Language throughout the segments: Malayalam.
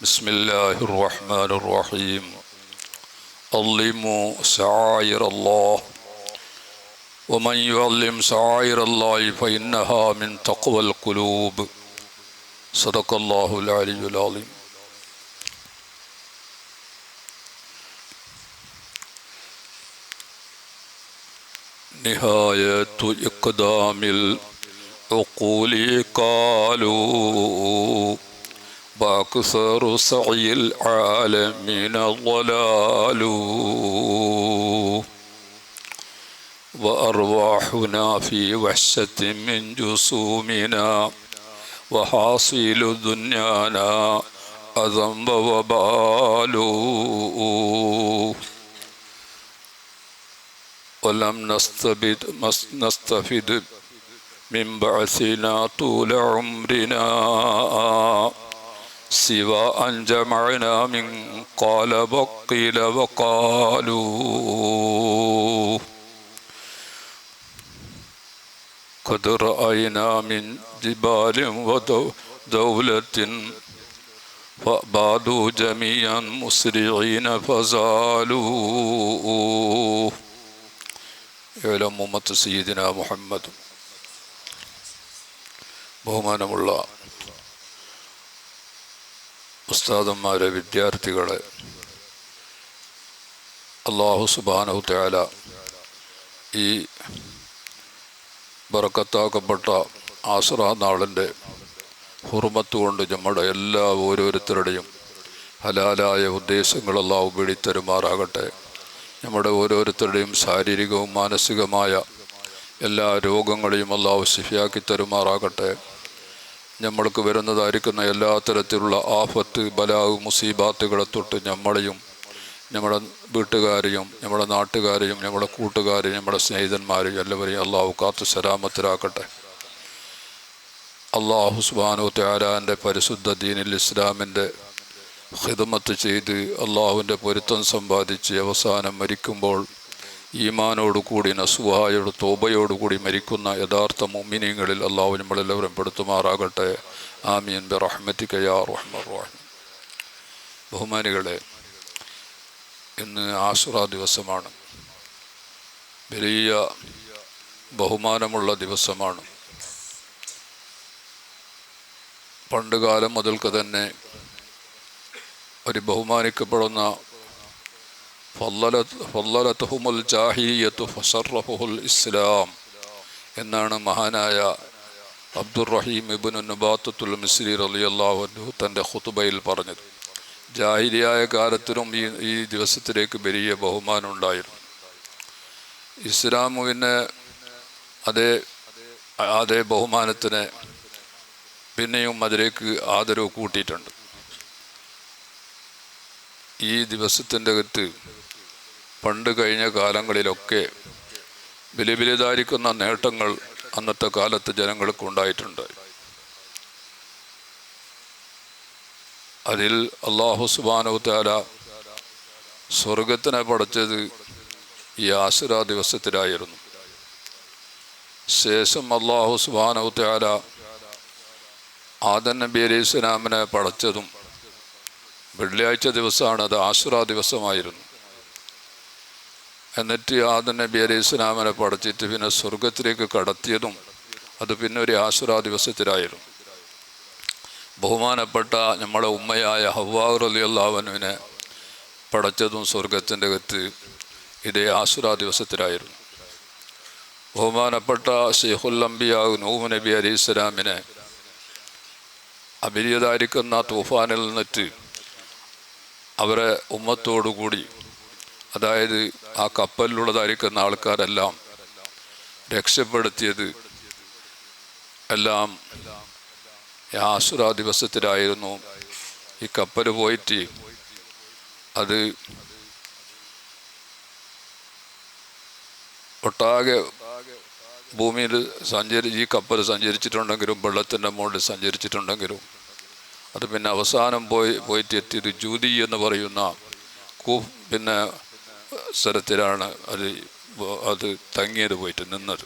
بسم الله الرحمن الرحيم علموا شعائر الله ومن يعلم شعائر الله فإنها من تقوى القلوب صدق الله العلي العظيم. نهاية إقدام العقول قالوا وأكثر سعي العالمين الضلال وأرواحنا في وحشة من جسومنا وحاصل دنيانا أذى وبال ولم نستفد من بعثنا طول عمرنا سوى أن جمعنا من قال وقيل وقالوا قد رأينا من جبال ودولة فبادوا جميعا مسرعين فزالوا. إعلام أمة سيدنا محمد. ബഹുമാനമുള്ള ഉസ്താദന്മാരെ, വിദ്യാർത്ഥികളെ, അല്ലാഹു സുബ്ഹാനഹു തആല ഈ ബറക്കത്താക്കപ്പെട്ട ആസ്റാ നാളിൻ്റെ ഹുർമത്ത് കൊണ്ട് നമ്മുടെ എല്ലാ ഓരോരുത്തരുടെയും ഹലാലായ ഉദ്ദേശങ്ങൾ അല്ലാഹു വെളിത്തരുമാറാകട്ടെ. നമ്മുടെ ഓരോരുത്തരുടെയും ശാരീരികവും മാനസികമായ എല്ലാ രോഗങ്ങളെയും അല്ലാഹു ശിഫയാക്കി തരുമാറാകട്ടെ. നമ്മൾക്ക് വരുന്നതായിരിക്കുന്ന എല്ലാ തരത്തിലുള്ള ആഫത്ത്, ബലാവ്, മുസീബാത്തുകളെ തൊട്ട് നമ്മളെയും നമ്മുടെ വീട്ടുകാരെയും നമ്മുടെ നാട്ടുകാരെയും നമ്മുടെ കൂട്ടുകാരെയും നമ്മുടെ സ്നേഹിതന്മാരെയും എല്ലാവരെയും അല്ലാഹു കാത്ത് സലാമത്തിലാക്കട്ടെ. അല്ലാഹു സുബ്ഹാനഹു തആലാൻ്റെ പരിശുദ്ധ ദീനുൽ ഇസ്ലാമിൻ്റെ ഖിദ്മത്ത് ചെയ്ത് അല്ലാഹുവിൻ്റെ പൊരുത്തം സമ്പാദിച്ച് അവസാനം മരിക്കുമ്പോൾ ഈമാനോടുകൂടി നസുഹായോട് തോബയോടുകൂടി മരിക്കുന്ന യഥാർത്ഥ മുഅ്മിനീങ്ങളിൽ അല്ലാഹു നമ്മളെല്ലാവരും പെടുത്തുമാറാകട്ടെ. ആമീൻ ബിറഹ്മതിക യാ അർഹമർ റഹീം. ബഹുമാനികളെ, ഇന്ന് ആശുറ ദിവസമാണ്. വലിയ ബഹുമാനമുള്ള ദിവസമാണ്. പണ്ടുകാലം മുതൽക്ക് തന്നെ ഒരു ബഹുമാനിക്കപ്പെടുന്ന ഫളലതുഹുമുൽ ജാഹിലിയ്യത്തു ഫശറഫുൽ ഇസ്ലാം എന്നാണ് മഹാനായ അബ്ദുറഹീം ഇബ്നു നബാത്തത്തുൽ മിസ്രി റളിയല്ലാഹു അൻഹു തൻ്റെ ഖുതുബയിൽ പറഞ്ഞത്. ജാഹിലിയായ കാലത്തിലും ഈ ദിവസത്തിലേക്ക് വലിയ ബഹുമാനം ഉണ്ടായിരുന്നു. ഇസ്ലാം പിന്നെ അതേ ബഹുമാനത്തിന് പിന്നെയും അതിലേക്ക് ആദരവ് കൂട്ടിയിട്ടുണ്ട്. ഈ ദിവസത്തിൻ്റെ അകത്ത് പണ്ട് കഴിഞ്ഞ കാലങ്ങളിലൊക്കെ വലിയതായിരിക്കുന്ന നേട്ടങ്ങൾ അന്നത്തെ കാലത്ത് ജനങ്ങൾക്ക് ഉണ്ടായിട്ടുണ്ട്. അതിൽ അല്ലാഹു സുബ്ഹാനഹു തആല സ്വർഗത്തിനെ പടച്ചത് ഈ ആശുറാ ദിവസത്തിലായിരുന്നു. ശേഷം അല്ലാഹു സുബ്ഹാനഹു തആല ആദം നബി അലൈഹി സ്വലാമിനെ പടച്ചതും വെള്ളിയാഴ്ച ദിവസമാണ്. അത് ആശുറാ ദിവസമായിരുന്നു. എന്നിട്ട് ആദം നബി അലൈഹി സ്വലാമിനെ പടച്ചിട്ട് പിന്നെ സ്വർഗത്തിലേക്ക് കടത്തിയതും അത് പിന്നെ ഒരു ആശുറാ ദിവസത്തിലായിരുന്നു. ബഹുമാനപ്പെട്ട നമ്മളെ ഉമ്മയായ ഹവ്വാ റളിയല്ലാഹു അൻഹയെ പടച്ചതും സ്വർഗത്തിൻ്റെ അകത്ത് ഇതേ ആശുറാ ദിവസത്തിലായിരുന്നു. ബഹുമാനപ്പെട്ട ശൈഖുൽ അംബിയാ നൂഹ് നബി അലൈഹി സ്വലാമിനെ അഭിരിയതായിരിക്കുന്ന തൂഫാനിൽ നിന്നിട്ട് അവരെ ഉമ്മത്തോടുകൂടി, അതായത് ആ കപ്പലിലുള്ളതായിരിക്കുന്ന ആൾക്കാരെല്ലാം രക്ഷപ്പെടുത്തിയത് എല്ലാം ആശുറാ ദിവസത്തിലായിരുന്നു. ഈ കപ്പൽ പോയിട്ട് അത് ഒട്ടാകെ ഭൂമിയിൽ ഈ കപ്പൽ സഞ്ചരിച്ചിട്ടുണ്ടെങ്കിലും വെള്ളത്തിൻ്റെ മുകളിൽ സഞ്ചരിച്ചിട്ടുണ്ടെങ്കിലും അത് പിന്നെ അവസാനം പോയിട്ട് എത്തിയത് ജൂതി എന്ന് പറയുന്ന പിന്നെ സ്ഥലത്തിലാണ് അത് തങ്ങിയത്, പോയിട്ട് നിന്നത്.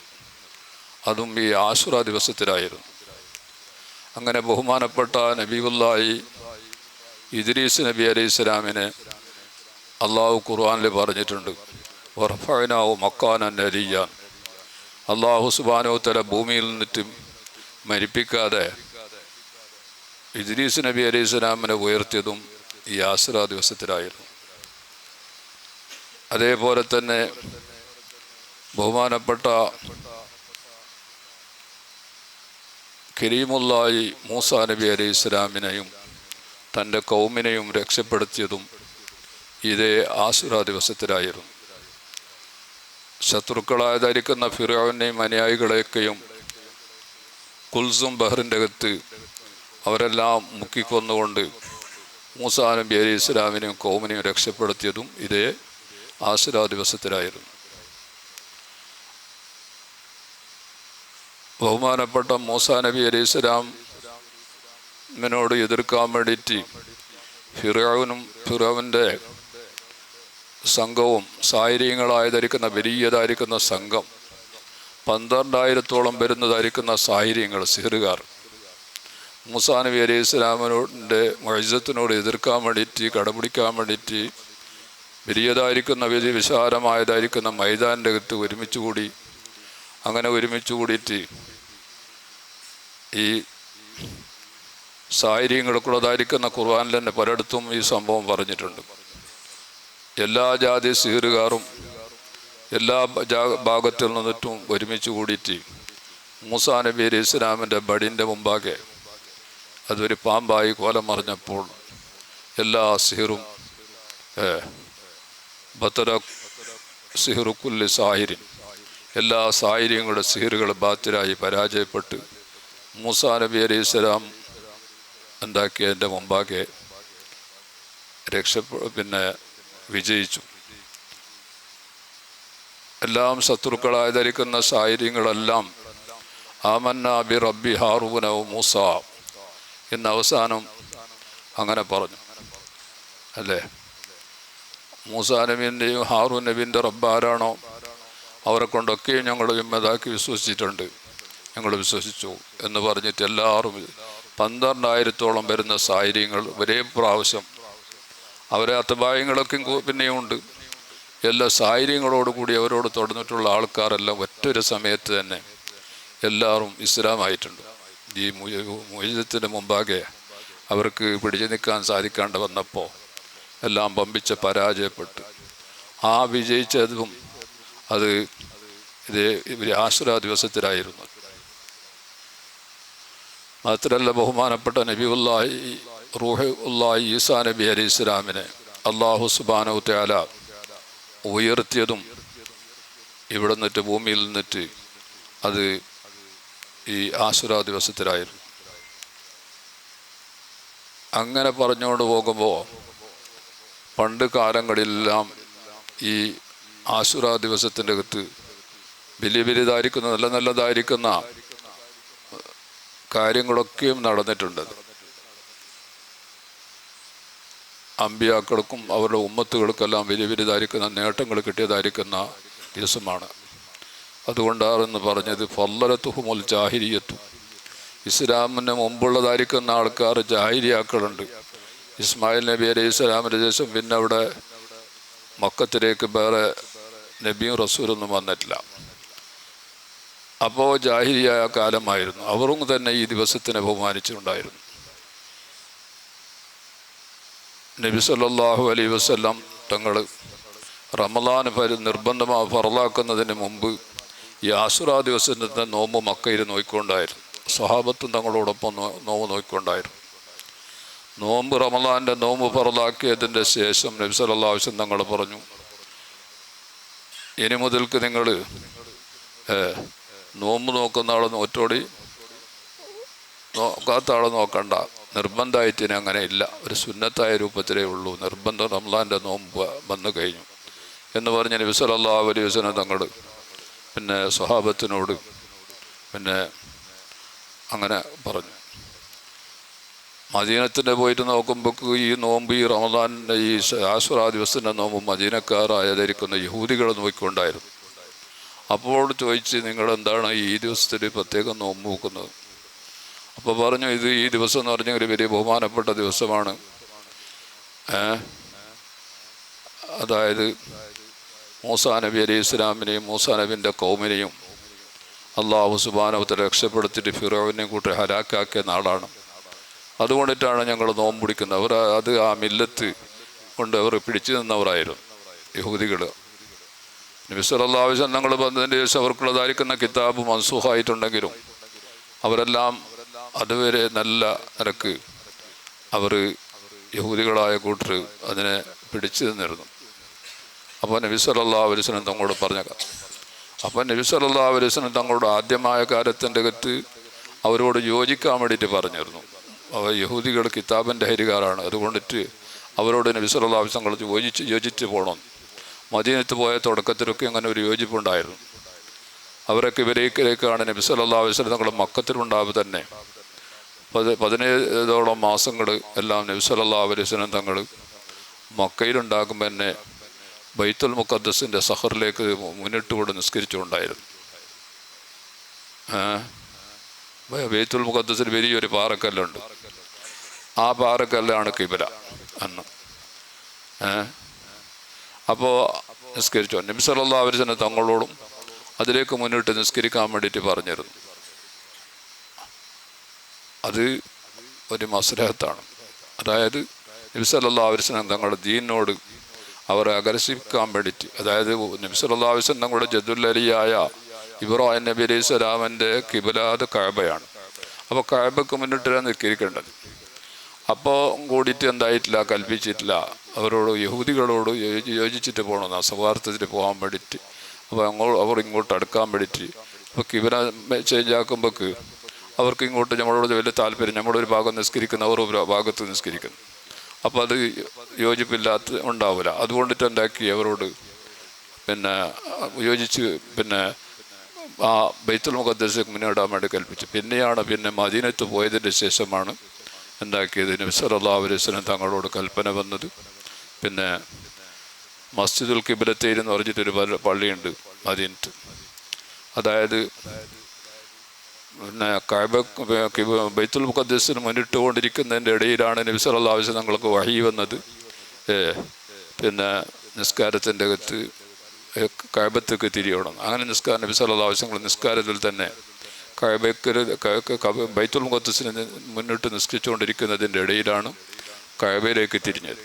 അതും ഈ ആശുറ ദിവസത്തിലായിരുന്നു. അങ്ങനെ ബഹുമാനപ്പെട്ട നബിയുല്ലാഹി ഇദ്രീസ് നബി അലൈഹി സ്വലാമിനെ അള്ളാഹു ഖുർആനിൽ പറഞ്ഞിട്ടുണ്ട്, വറഫഅനാഹു മക്കാനൻ അലിയ്യാൻ. അള്ളാഹു സുബ്ഹാനഹു വ തആല ഭൂമിയിൽ നിന്നിട്ട് മരിപ്പിക്കാതെ ഇദ്രീസ് നബി അലൈഹി സ്വലാമിനെ ഉയർത്തിയതും ഈ ആശുറാ ദിവസത്തിലായിരുന്നു. അതേപോലെ തന്നെ ബഹുമാനപ്പെട്ട കരീമുല്ലാഹി മൂസാ നബി അലൈഹി സ്വലാമിനെയും തൻ്റെ കൗമിനെയും രക്ഷപ്പെടുത്തിയതും ഇതേ ആശുറാ ദിവസത്തിലായിരുന്നു. ശത്രുക്കളായതായിരിക്കുന്ന ഫിർഔനെയും അനുയായികളെയൊക്കെയും കുൽസും ബഹറിൻ്റെ അകത്ത് അവരെല്ലാം മുക്കിക്കൊന്നുകൊണ്ട് മൂസാ നബി അലൈഹി സ്വലാമിനെയും കൗമിനെയും രക്ഷപ്പെടുത്തിയതും ഇതേ ആശുറാ ദിവസത്തിലായിരുന്നു. ബഹുമാനപ്പെട്ട മൂസാ നബി അലൈഹി സ്വലാമിനോട് എതിർക്കാൻ വേണ്ടിയിട്ട് ഫിറൗൻ്റെ സംഘവും സാഹചര്യങ്ങളായതായിരിക്കുന്ന വലിയതായിരിക്കുന്ന സംഘം 12,000-ഓളം വരുന്നതായിരിക്കുന്ന സാഹചര്യങ്ങൾ സിഹറുകാർ മൂസാ നബി അലൈഹി സ്വലാമിനോട് മുഅ്ജിസത്തിനോട് എതിർക്കാൻ വേണ്ടിയിട്ട് കടപിടിക്കാൻ വേണ്ടിയിട്ട് വലിയതായിരിക്കുന്ന വലിയ വിശാലമായതായിരിക്കുന്ന മൈതാൻ്റെ അകത്ത് ഒരുമിച്ച് കൂടി. അങ്ങനെ ഒരുമിച്ച് കൂടിയിട്ട് ഈ സാഹചര്യങ്ങൾക്കുള്ളതായിരിക്കുന്ന ഖുർആനിൽ തന്നെ പലയിടത്തും ഈ സംഭവം പറഞ്ഞിട്ടുണ്ട്. എല്ലാ ജാതി സിഹറുകാരും എല്ലാ ഭാഗത്തിൽ നിന്നിട്ടും ഒരുമിച്ച് കൂടിയിട്ട് മൂസാ നബി അലൈഹി സ്വലാമിൻ്റെ ബടിൻ്റെ മുമ്പാകെ അതൊരു പാമ്പായി കോലം മറിഞ്ഞപ്പോൾ എല്ലാ സിഹറും ബത്തര സിഹറുക്കുല്ലി സാഹിരിൻ, എല്ലാ സാഹചര്യങ്ങളുടെ സിഹറുകൾ ബാത്തിലായി പരാജയപ്പെട്ട് മൂസാ നബി അലൈഹി സ്വലാം ഉണ്ടാക്കിയതിൻ്റെ മുമ്പാകെ വിജയിച്ചു. എല്ലാം ശത്രുക്കളായതായിരിക്കുന്ന സാഹചര്യങ്ങളെല്ലാം ആമന്നാ ബി റബ്ബി ഹാറൂന മൂസ എന്ന അവസാനം അങ്ങനെ പറഞ്ഞു അല്ലേ. മൂസാ നബീൻ്റെയും ഹാറൂൻ നബീൻ്റെ റബ്ബ് ആരാണോ അവരെ കൊണ്ടൊക്കെയും ഞങ്ങൾ വിമതാക്കി വിശ്വസിച്ചിട്ടുണ്ട്, ഞങ്ങൾ വിശ്വസിച്ചു എന്ന് പറഞ്ഞിട്ട് എല്ലാവരും 12,000-ഓളം വരുന്ന സാഹചര്യങ്ങൾ ഒരേ പ്രാവശ്യം അവരെ അത്തഭായങ്ങളൊക്കെ പിന്നെയുണ്ട്. എല്ലാ സാഹചര്യങ്ങളോടുകൂടി അവരോട് തുടർന്നിട്ടുള്ള ആൾക്കാരെല്ലാം ഒറ്റൊരു സമയത്ത് തന്നെ എല്ലാവരും ഇസ്ലാമായിട്ടുണ്ട്. ഈ മുഅ്ജിസത്തിന് മുമ്പാകെ അവർക്ക് പിടിച്ചു നിൽക്കാൻ സാധിക്കാണ്ട് വന്നപ്പോൾ എല്ലാം പമ്പിച്ച് പരാജയപ്പെട്ടു. ആ വിജയിച്ചതും അത് ഇതേ ആശുറാ ദിവസത്തിലായിരുന്നു. മാത്രമല്ല ബഹുമാനപ്പെട്ട നബിയുല്ലാഹി റൂഹുല്ലാഹി ഈസാ നബി അലൈഹി സ്വലാമിനെ അല്ലാഹു സുബ്ഹാനഹു വ തആല ഉയർത്തിയതും ഇവിടെ നിന്നിട്ട് ഭൂമിയിൽ നിന്നിട്ട് അത് ഈ ആശുറാ ദിവസത്തിലായിരുന്നു. അങ്ങനെ പറഞ്ഞുകൊണ്ട് പോകുമ്പോൾ പണ്ട് കാലങ്ങളിലെല്ലാം ഈ ആശുറാ ദിവസത്തിൻ്റെ അകത്ത് വലിയ വലുതായിരിക്കുന്ന നല്ലതായിരിക്കുന്ന കാര്യങ്ങളൊക്കെയും നടന്നിട്ടുണ്ട്. അമ്പിയാക്കൾക്കും അവരുടെ ഉമ്മത്തുകൾക്കെല്ലാം വലിയ വലുതായിരിക്കുന്ന നേട്ടങ്ങൾ കിട്ടിയതായിരിക്കുന്ന ദിവസമാണ്. അതുകൊണ്ടാണെന്ന് പറഞ്ഞത് ഫല്ലലത്തുഹുമുൽ ജാഹിലിയ്യത്തു, ഇസ്ലാമിന് മുമ്പുള്ളതായിരിക്കുന്ന ആൾക്കാർ ജാഹിലിയാക്കളുണ്ട്. ഇസ്മായിൽ നബി അലൈഹി സ്വലാമിൻ്റെ ശേഷം പിന്നെ അവിടെ മക്കത്തിലേക്ക് വേറെ നബിയും റസൂലൊന്നും വന്നിട്ടില്ല. അപ്പോൾ ജാഹിലിയായ കാലമായിരുന്നു. അവരും തന്നെ ഈ ദിവസത്തിനെ ബഹുമാനിച്ചിട്ടുണ്ടായിരുന്നു. നബി സല്ലല്ലാഹു അലൈഹി വസല്ലം തങ്ങൾ റമളാൻ ഫറലാക്കുന്നതിന് മുമ്പ് ഈ ആശുറാ ദിവസത്തെ നോമ്പ് മക്കയിൽ നോക്കിക്കൊണ്ടായിരുന്നു. സ്വഹാബത്തും തങ്ങളോടൊപ്പം നോമ്പ് നോക്കിക്കൊണ്ടായിരുന്നു. നോമ്പ് റമളാൻ്റെ നോമ്പ് ഫറലാക്കിയതിൻ്റെ ശേഷം നബി സല്ലല്ലാഹു അലൈഹി വസല്ലം തങ്ങൾ പറഞ്ഞു, ഇനി മുതൽക്ക് നിങ്ങൾ നോമ്പ് നോക്കുന്ന ആളെ ഒറ്റോടി നോക്കാത്ത ആളെ നോക്കണ്ട, നിർബന്ധമായിട്ട് ഇനി അങ്ങനെ ഇല്ല, ഒരു സുന്നത്തായ രൂപത്തിലേ ഉള്ളൂ, നിർബന്ധം റമളാൻ്റെ നോമ്പ് വന്നു കഴിഞ്ഞു എന്ന് പറഞ്ഞ് നബി സല്ലല്ലാഹു അലൈഹി വസല്ലം തങ്ങൾ പിന്നെ സ്വഹാബത്തിനോട് പിന്നെ അങ്ങനെ പറഞ്ഞു. മദീനത്തിൻ്റെ പോയിട്ട് നോക്കുമ്പോൾ ഈ നോമ്പ് ഈ റമളാൻ്റെ ഈ ആശുറാ ദിവസത്തിൻ്റെ നോമ്പ് മദീനക്കാരായതായിരിക്കുന്ന യഹൂദികൾ നോക്കിക്കൊണ്ടായിരുന്നു. അപ്പോൾ ചോദിച്ച് നിങ്ങളെന്താണ് ഈ ദിവസത്തിൽ പ്രത്യേകം നോമ്പ് നോക്കുന്നത്? അപ്പോൾ പറഞ്ഞു, ഇത് ഈ ദിവസം എന്ന് പറഞ്ഞാൽ ഒരു വലിയ ബഹുമാനപ്പെട്ട ദിവസമാണ്. അതായത് മൂസാ നബി അലൈഹി ഇസ്ലാമിനെയും മൂസാ നബിൻ്റെ കൗമിനെയും അള്ളാഹു സുബ്ഹാനഹു വ തആല രക്ഷപ്പെടുത്തിയിട്ട് ഫിറഔനെയും കൂട്ടി ഹലാക്കാക്കിയ നാടാണ്. അതുകൊണ്ടിട്ടാണ് ഞങ്ങൾ നോമ്പ് പിടിക്കുന്നത്. അവർ അത് ആ മില്ലത്ത് കൊണ്ട് അവർ പിടിച്ചു നിന്നവരായിരുന്നു യഹൂദികൾ. നബി സല്ലല്ലാഹു അലൈഹി വസല്ലം ഞങ്ങൾ വന്നതിൻ്റെ ശേഷം അവർക്കുള്ളതായിരിക്കുന്ന കിതാബ് മൻസൂഖായിട്ടുണ്ടെങ്കിലും അവരെല്ലാം അതുവരെ നല്ല നിരക്ക് അവർ യഹൂദികളായ കൂട്ടർ അതിനെ പിടിച്ചു നിന്നിരുന്നു. അപ്പോൾ നബി സല്ലല്ലാഹു അലൈഹി വസല്ലം തങ്ങളോട് അപ്പോൾ നബി സല്ലല്ലാഹു അലൈഹി വസല്ലം തങ്ങളോട് ആദ്യമായ കാലത്തിൻ്റെ അകത്ത് അവരോട് യോജിക്കാൻ വേണ്ടിയിട്ട് പറഞ്ഞിരുന്നു. അവർ യഹൂദികൾ കിതാബിൻ്റെ ഹരികാരാണ്. അതുകൊണ്ടിട്ട് അവരോട് നബി സല്ലല്ലാഹു അലൈഹി വസല്ലം യോജിച്ച് പോകണം. മദീനത്ത് പോയ തുടക്കത്തിലൊക്കെ അങ്ങനെ ഒരു യോജിപ്പുണ്ടായിരുന്നു. അവരൊക്കെ ഇവരേക്കാണ് നബി സല്ലല്ലാഹു അലൈഹി വസല്ലം തങ്ങൾ മക്കത്തിലുണ്ടാവുക തന്നെ 17ഓളം മാസങ്ങൾ എല്ലാം നബി സല്ലല്ലാഹു അലൈഹി വസല്ലം തങ്ങൾ മക്കയിലുണ്ടാകുമ്പോൾ തന്നെ ബൈത്തുൽ മുഖദ്ദസിൻ്റെ സഹറിലേക്ക് മുന്നിട്ടുകൊണ്ട് നിസ്കരിച്ചുകൊണ്ടായിരുന്നു. ബൈത്തുൽ മുഖദ്ദസിൽ വലിയൊരു പാറക്കല്ലുണ്ട്. ആ പാറക്കല്ലാണ് കിബില അന്ന്. അപ്പോൾ നിസ്കരിച്ചു. നബി സല്ലല്ലാഹു അലൈഹി വസല്ലം തങ്ങളോടും അതിലേക്ക് മുന്നിട്ട് നിസ്കരിക്കാൻ വേണ്ടിയിട്ട് പറഞ്ഞിരുന്നു. അത് ഒരു മസ്ലഹത്താണ്. അതായത് നബി സല്ലല്ലാഹു അലൈഹി വസല്ലം തങ്ങളുടെ ദീനിനോട് അവരെ ആകർഷിക്കാൻ വേണ്ടിയിട്ട്, അതായത് നബി സല്ലല്ലാഹു അലൈഹി വസല്ലം തങ്ങളുടെ ജദ്ദുല്ലലിയായ ഇബ്രാഹിം നബി അലൈഹി സ്വലാമിൻ്റെ കിബിലാത് കഅബയാണ്. അപ്പോൾ കഅബക്ക് മുന്നിട്ടാണ് നിസ്കരിക്കേണ്ടത്. അപ്പോൾ കൂടിയിട്ട് എന്തായിട്ടില്ല, കൽപ്പിച്ചിട്ടില്ല. അവരോട് യഹൂദികളോട് യോജിച്ചിട്ട് പോകണം, സൗഹാർദ്ദത്തിൽ പോകാൻ വേണ്ടിയിട്ട്. അപ്പോൾ അവർ ഇങ്ങോട്ട് അടുക്കാൻ വേണ്ടിയിട്ട്. അപ്പോൾ കിബില ചേഞ്ച് ആക്കുമ്പോൾക്ക് അവർക്ക് ഇങ്ങോട്ട് നമ്മളോട് വലിയ താല്പര്യം, നമ്മളൊരു ഭാഗം നിസ്കരിക്കുന്ന അവർ ഒരു ഭാഗത്ത് നിസ്കരിക്കുന്നു. അപ്പോൾ അത് യോജിപ്പില്ലാത്ത ഉണ്ടാവില്ല. അതുകൊണ്ടിട്ട് എന്താക്കി അവരോട് യോജിച്ച് ആ ബൈത്തുൽ മുഖദ്ദസിലേക്ക് മുന്നിടാൻ വേണ്ടി കൽപ്പിച്ചു. പിന്നെ മദീനത്ത് പോയതിൻ്റെ ശേഷമാണ് എന്താക്കിയത്, നബി സല്ലല്ലാഹു അലൈഹി വസല്ലം തങ്ങളോട് കൽപ്പന വന്നത്. പിന്നെ മസ്ജിദുൽ ഖിബ്ലത്തൈൻ എന്ന് പറഞ്ഞിട്ടൊരു പള്ളിയുണ്ട് മദീനത്ത്. അതായത് ബൈത്തുൽ മുഖദ്ദസിന് മുന്നിട്ടുകൊണ്ടിരിക്കുന്നതിൻ്റെ ഇടയിലാണ് നബി സല്ലല്ലാഹു അലൈഹി വസല്ലം തങ്ങൾക്ക് വഹി വന്നത്. നിസ്കാരത്തിൻ്റെ അകത്ത് കഅബത്തേക്ക് തിരിയണം. അങ്ങനെ നബി സല്ലല്ലാഹു അലൈഹി വസല്ലം നിസ്കാരത്തിൽ തന്നെ ബൈത്തുൽ മുഖദ്ദസിന് മുന്നിട്ട് നിസ്കരിച്ചുകൊണ്ടിരിക്കുന്നതിൻ്റെ ഇടയിലാണ് കഅബയിലേക്ക് തിരിഞ്ഞത്.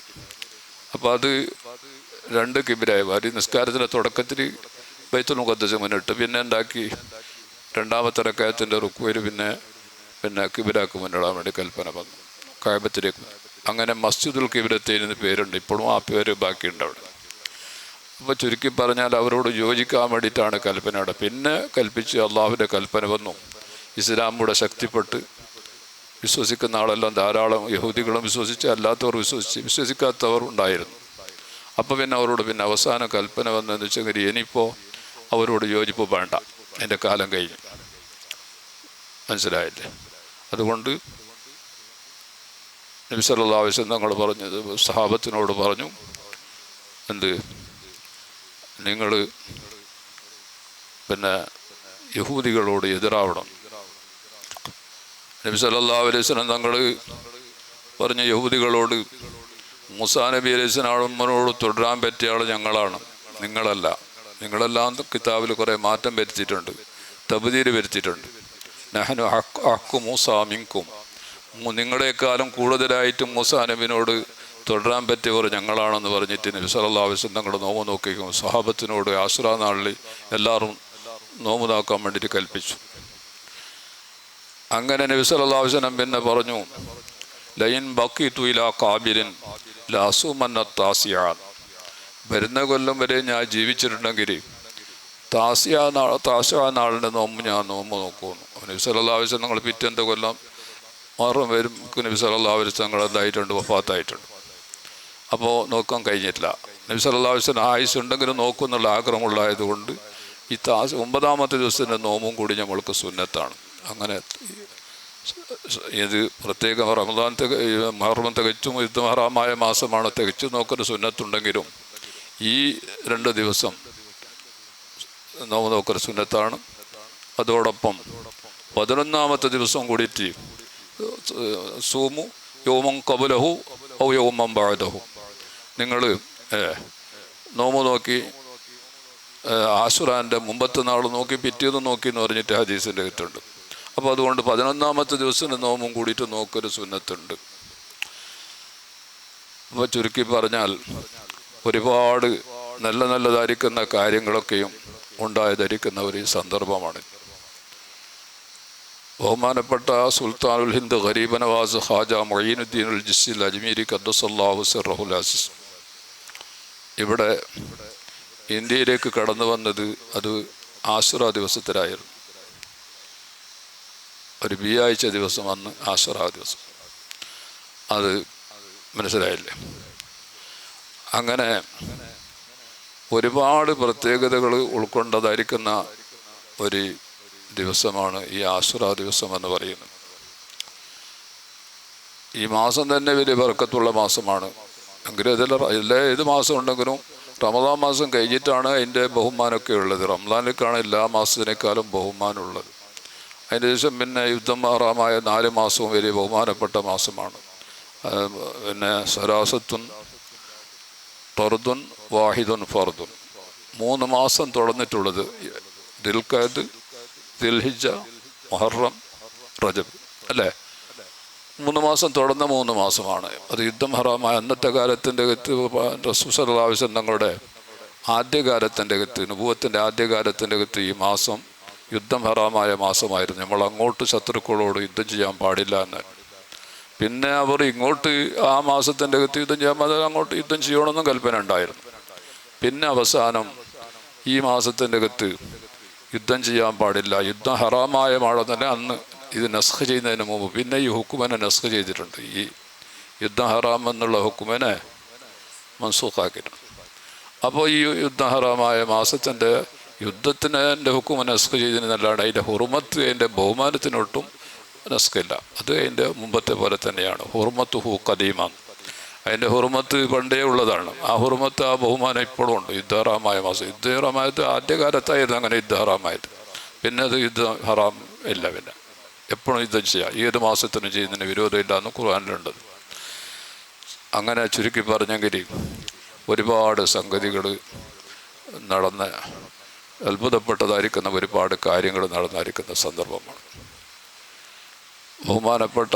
അപ്പോൾ അത് രണ്ട് കിബിലായി മാറി. നിസ്കാരത്തിൻ്റെ തുടക്കത്തിൽ ബൈത്തുൽ മുഖദ്ദസ് മുന്നിട്ട്, പിന്നെ എന്താക്കി രണ്ടാമത്തെ റക്അത്തിൻ്റെ റുക്വയിൽ പിന്നെ കിബിലാക്ക് മുന്നിടാൻ വേണ്ടി കൽപ്പന വന്നു, കഅബത്തിലേക്ക്. അങ്ങനെ മസ്ജിദുൽ ഖിബ്ലത്തൈൻ എന്ന് പേരുണ്ട്. ഇപ്പോഴും ആ പേര് ബാക്കിയുണ്ട് അവിടെ. അപ്പോൾ ചുരുക്കി പറഞ്ഞാൽ അവരോട് യോജിക്കാൻ വേണ്ടിയിട്ടാണ് കൽപ്പനയുടെ. പിന്നെ കൽപ്പിച്ച് അള്ളാഹുവിൻ്റെ കൽപ്പന വന്നു. ഇസ്ലാം കൂടെ ശക്തിപ്പെട്ട് വിശ്വസിക്കുന്ന ആളെല്ലാം ധാരാളം യഹൂദികളും വിശ്വസിച്ച്, അല്ലാത്തവർ വിശ്വസിക്കാത്തവർ ഉണ്ടായിരുന്നു. അപ്പോൾ പിന്നെ അവരോട് അവസാന കൽപ്പന വന്നതെന്ന് വെച്ചെങ്കിൽ ഇനിയിപ്പോൾ അവരോട് യോജിപ്പ് വേണ്ട, അതിൻ്റെ കാലം കഴിഞ്ഞു. മനസ്സിലായില്ലേ? അതുകൊണ്ട് നബി സല്ലല്ലാഹു അലൈഹി വസല്ലം തങ്ങൾ പറഞ്ഞത് സഹാബത്തിനോട് പറഞ്ഞു, നിങ്ങൾ യഹൂദികളോട് എതിരാവണം. നബി സല്ലല്ലാഹു അലൈഹി വസല്ലം തങ്ങൾ പറഞ്ഞ യഹൂദികളോട്, മൂസാ നബി അലൈഹി സ്വലാമിനോട് തുടരാൻ പറ്റിയ ആൾ ഞങ്ങളാണ്, നിങ്ങളല്ല. നിങ്ങളെല്ലാം കിതാബിൽ കുറേ മാറ്റം വരുത്തിയിട്ടുണ്ട്, തബ്ദീൽ വരുത്തിയിട്ടുണ്ട്. നഹ്നു ഹഖ്ഖു മൂസാ മിൻകും, നിങ്ങളെക്കാളും കൂടുതലായിട്ടും മൂസാ നബിനോട് തുടരാൻ പറ്റിയവർ ഞങ്ങളാണെന്ന് പറഞ്ഞിട്ട് നബി സല്ലല്ലാഹു അലൈഹി വസല്ലം തങ്ങളുടെ നോമ്പ് നോക്കിക്കും. സ്വഹാബത്തിനോട് ആശുറാ നാളിൽ എല്ലാവരും നോമ്പ് നോക്കാൻ വേണ്ടിയിട്ട് കൽപ്പിച്ചു. അങ്ങനെ നബി സല്ലല്ലാഹു അലൈഹി വസല്ലം പിന്നെ പറഞ്ഞു, ലൈൻ ബഖീതു ഇലാ ഖാബിരിൻ ലഅസൂമന്ന താസിയ, വരുന്ന കൊല്ലം വരെ ഞാൻ ജീവിച്ചിട്ടുണ്ടെങ്കിൽ താസിയ നാളിൻ്റെ നോമ്പ് ഞാൻ നോമ്പ് നോക്കുന്നു. നബി സല്ലല്ലാഹു അലൈഹി വസല്ലം തങ്ങൾ പിറ്റേത്തെ കൊല്ലം മാറും വരും നബി സല്ലല്ലാഹു അലൈഹി വസല്ലം തങ്ങൾ എന്തായിട്ടുണ്ട്, വഫാത്തായിട്ടുണ്ട്. അപ്പോൾ നോക്കാൻ കഴിഞ്ഞിട്ടില്ല. നബി സല്ലല്ലാഹു അലൈഹി വസല്ലം ആയുസ് ഉണ്ടെങ്കിലും നോക്കുന്നുള്ള ആഗ്രഹമുള്ളായതുകൊണ്ട് ഈ 9ാമത്തെ ദിവസത്തിൻ്റെ നോമ്പും കൂടി നമ്മൾക്ക് സുന്നത്താണ്. അങ്ങനെ ഇത് പ്രത്യേകം റമദാൻ മുഹറം തികച്ചും യുദ്ധഹറാമായ മാസമാണ്, തികച്ചു നോക്കുന്ന സുന്നത്തുണ്ടെങ്കിലും ഈ 2 ദിവസം നോമ്പ് നോക്കുന്ന സുന്നത്താണ്. അതോടൊപ്പം 11ാമത്തെ ദിവസം കൂടിയിട്ട് സൂമു യൗമൻ ഖബലഹു ഔ യൗമൻ ബഅദഹു, നിങ്ങൾ നോമ്പ് നോക്കി ആശുറാൻ്റെ മുമ്പത്തെ നാൾ നോക്കി പിറ്റേന്ന് നോക്കി എന്ന് പറഞ്ഞിട്ട് ഹദീസിൻ്റെ അകത്തുണ്ട്. അപ്പോൾ അതുകൊണ്ട് 11ാമത്തെ ദിവസത്തിന് നോമ്പും കൂടിയിട്ട് നോക്കൊരു സുന്നത്തുണ്ട്. അപ്പോൾ ചുരുക്കി പറഞ്ഞാൽ ഒരുപാട് നല്ലതായിരിക്കുന്ന കാര്യങ്ങളൊക്കെയും ഉണ്ടായതായിരിക്കുന്ന ഒരു സന്ദർഭമാണ്. ബഹുമാനപ്പെട്ട സുൽത്താനുൽ ഹിന്ദ് ഗരീബ് നവാസ് ഖാജ മൊയ്നുദ്ദീനുൽ ജിസ്സിൽ അജ്മീരി ഖദ്ദസല്ലാഹു സിർറഹുൽ അസീസ് ഇവിടെ ഇന്ത്യയിലേക്ക് കടന്നു വന്നത് അത് ആശുറ ദിവസത്തിലായിരുന്നു. ഒരു വ്യാഴാഴ്ച ദിവസം അന്ന് ആശുറ ദിവസം. അത് മനസ്സിലായില്ലേ? അങ്ങനെ ഒരുപാട് പ്രത്യേകതകൾ ഉൾക്കൊണ്ടതായിരിക്കുന്ന ഒരു ദിവസമാണ് ഈ ആശുറ ദിവസം എന്ന് പറയുന്നത്. ഈ മാസം തന്നെ വലിയ ബർക്കത്തുള്ള മാസമാണ്. എങ്കിലും ഏത് മാസം ഉണ്ടെങ്കിലും റമദാൻ മാസം കഴിഞ്ഞിട്ടാണ് അതിൻ്റെ ബഹുമാനമൊക്കെ ഉള്ളത്. റംസാനിലേക്കാണ് എല്ലാ മാസത്തിനേക്കാളും ബഹുമാനമുള്ളത്. അതിന് ശേഷം പിന്നെ യുദ്ധം ഹറാമായ 4 മാസവും വലിയ ബഹുമാനപ്പെട്ട മാസമാണ്. പിന്നെ സരാസത്തുൻ ഫർദുൻ വാഹിദുൻ ഫർദുൻ 3 മാസം തുടർന്നിട്ടുള്ളത്. ദിൽഖഅദ്, ദിൽഹിജ്ജ, മുഹറം, റജബ് അല്ലേ? 3 മാസം തുടർന്ന 3 മാസമാണ്. അത് യുദ്ധം ഹറാമായ അന്നത്തെ കാലത്തിൻ്റെ അകത്ത് റസൂൽ സല്ലല്ലാഹു അലൈഹി വസല്ലം തങ്ങളുടെ ആദ്യകാലത്തിൻ്റെ അകത്ത്, നുബുവത്തിൻ്റെ ആദ്യകാലത്തിൻ്റെ അകത്ത് ഈ മാസം യുദ്ധം ഹറാമായ മാസമായിരുന്നു. നമ്മൾ അങ്ങോട്ട് ശത്രുക്കളോട് യുദ്ധം ചെയ്യാൻ പാടില്ല എന്ന്. പിന്നെ അവർ ഇങ്ങോട്ട് ആ മാസത്തിൻ്റെ അകത്ത് യുദ്ധം ചെയ്യാൻ അത് അങ്ങോട്ട് യുദ്ധം ചെയ്യണമെന്നും കൽപ്പന ഉണ്ടായിരുന്നു. പിന്നെ അവസാനം ഈ മാസത്തിൻ്റെ അകത്ത് യുദ്ധം ചെയ്യാൻ പാടില്ല, യുദ്ധം ഹറാമായ മഴ തന്നെ അന്ന് ഇത് നസ്ഖ് ചെയ്യുന്നതിന് മുമ്പ് പിന്നെ ഈ ഹുക്കുമനെ നസ്ഖ് ചെയ്തിട്ടുണ്ട്. ഈ യുദ്ധം ഹറാം എന്നുള്ള ഹുക്കുമനെ മൻസൂഖാക്കിയിട്ടുണ്ട്. അപ്പോൾ ഈ യുദ്ധം ഹറാമായ മാസത്തിൻ്റെ യുദ്ധത്തിന് എൻ്റെ ഹുക്കുമനെ നസ്ഖ് ചെയ്തതിനല്ലാണ്ട് അതിൻ്റെ ഹുർമത്ത്, അതിൻ്റെ ബഹുമാനത്തിനൊട്ടും നസ്ഖില്ല. അത് അതിൻ്റെ മുമ്പത്തെ പോലെ തന്നെയാണ്. ഹുർമത്ത് ഹു ഖദീമ, അതിൻ്റെ ഹുർമത്ത് പണ്ടേ ഉള്ളതാണ്. ആ ഹുർമത്ത്, ആ ബഹുമാനം ഇപ്പോഴും ഉണ്ട്. യുദ്ധഹറാമായ മാസം, യുദ്ധഹറാമായത് ആദ്യകാലത്തായിരുന്നു അങ്ങനെ യുദ്ധഹറാമായത്. പിന്നെ അത് യുദ്ധ ഹറാം ഇല്ല. പിന്നെ എപ്പോഴും യുദ്ധം ചെയ്യാം, ഏത് മാസത്തിനും ചെയ്യുന്നതിന് വിരോധമില്ല എന്ന് ഖുർആനിലുണ്ട്. അങ്ങനെ ചുരുക്കി പറഞ്ഞെങ്കിൽ ഒരുപാട് സംഗതികൾ നടന്ന് അത്ഭുതപ്പെട്ടതായിരിക്കുന്ന ഒരുപാട് കാര്യങ്ങൾ നടന്നായിരിക്കുന്ന സന്ദർഭമാണ്. ബഹുമാനപ്പെട്ട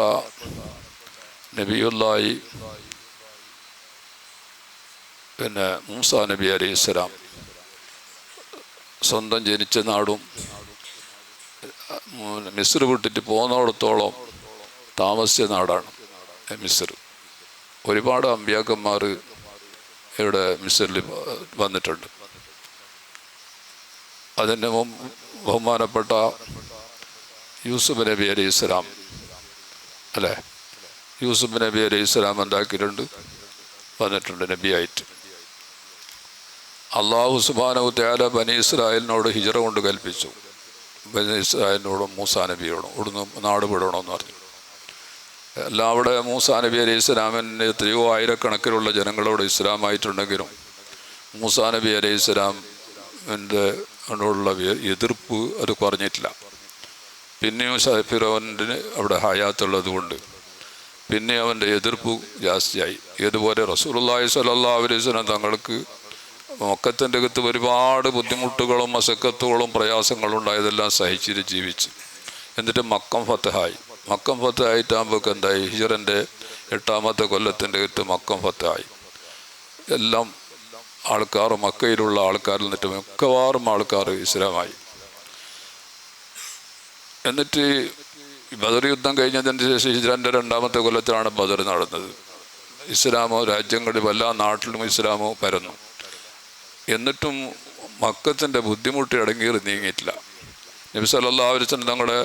നബിയുല്ലാഹി പിന്നെ മൂസാ നബി അലൈഹിസ്സലാം സ്വന്തം ജനിച്ച നാടും മിസ്ർ വിട്ടിട്ട് പോകുന്നിടത്തോളം താമസിച്ച നാടാണ് മിസ്ർ. ഒരുപാട് അമ്പിയാക്കന്മാർ ഇവിടെ മിസ്റിൽ വന്നിട്ടുണ്ട്. അതിൻ്റെ ബഹുമാനപ്പെട്ട യൂസുഫ് നബി അലൈഹി സ്വലാം അല്ലേ, യൂസുഫ് നബി അലൈഹി സ്വലാം എന്താക്കിയിട്ടുണ്ട്, വന്നിട്ടുണ്ട് നബിയായിട്ട്. അള്ളാഹു സുബ്ഹാനഹു തആല ബനി ഇസ്രായേലിനോട് ഹിജ്റ കൊണ്ട് കൽപ്പിച്ചു. ബനി ഇസ്രായേലിനോടും മൂസാ നബിയോടും ഇവിടുന്ന് നാട് വിടണമെന്ന് പറഞ്ഞു. എല്ലാം അവിടെ മൂസാ നബി അലൈഹി സ്വലാമിൻ്റെ എത്രയോ ആയിരക്കണക്കിനുള്ള ജനങ്ങളോട് ഇസ്ലാമായിട്ടുണ്ടെങ്കിലും മൂസാ നബി അലൈഹി സ്വലാമിൻ്റെ ഉള്ള എതിർപ്പ് അത് കുറഞ്ഞിട്ടില്ല. പിന്നെയും ഫിറൗനിന് അവിടെ ഹയാത്തുള്ളത് കൊണ്ട് പിന്നെ അവൻ്റെ എതിർപ്പ് ജാസ്തിയായി. ഇതുപോലെ റസൂലുള്ളാഹി സ്വല്ലല്ലാഹു അലൈഹി വസല്ലം തങ്ങൾക്ക് മക്കത്തിൻ്റെ അകത്ത് ഒരുപാട് ബുദ്ധിമുട്ടുകളും മശക്കത്തുകളും പ്രയാസങ്ങളും ഉണ്ടായതെല്ലാം സഹിച്ചിട്ട് ജീവിച്ച് എന്നിട്ട് മക്കം ഫത്തഹായി. മക്കം ഫത്തഹായിട്ടാകുമ്പോൾ എന്തായി, ഹിജ്റൻ്റെ 8ാമത്തെ കൊല്ലത്തിൻ്റെ അകത്ത് മക്കം ഫത്തഹായി. എല്ലാം ആൾക്കാർ, മക്കയിലുള്ള ആൾക്കാരിൽ നിന്നിട്ട് മിക്കവാറും ആൾക്കാർ ഇസ്ലാമായി. എന്നിട്ട് ബദർ യുദ്ധം കഴിഞ്ഞതിന് ശേഷം ഹിജ്റൻ്റെ 2ാമത്തെ കൊല്ലത്തിലാണ് ബദർ നടന്നത്. ഇസ്ലാമോ രാജ്യങ്ങളിൽ എല്ലാ നാട്ടിലും ഇസ്ലാമോ പരന്നു. എന്നിട്ടും മക്കത്തിൻ്റെ ബുദ്ധിമുട്ട് അടങ്ങിയത് നീങ്ങിയിട്ടില്ല. നബി സല്ലല്ലാഹു അലൈഹി വസല്ലം തങ്ങളെ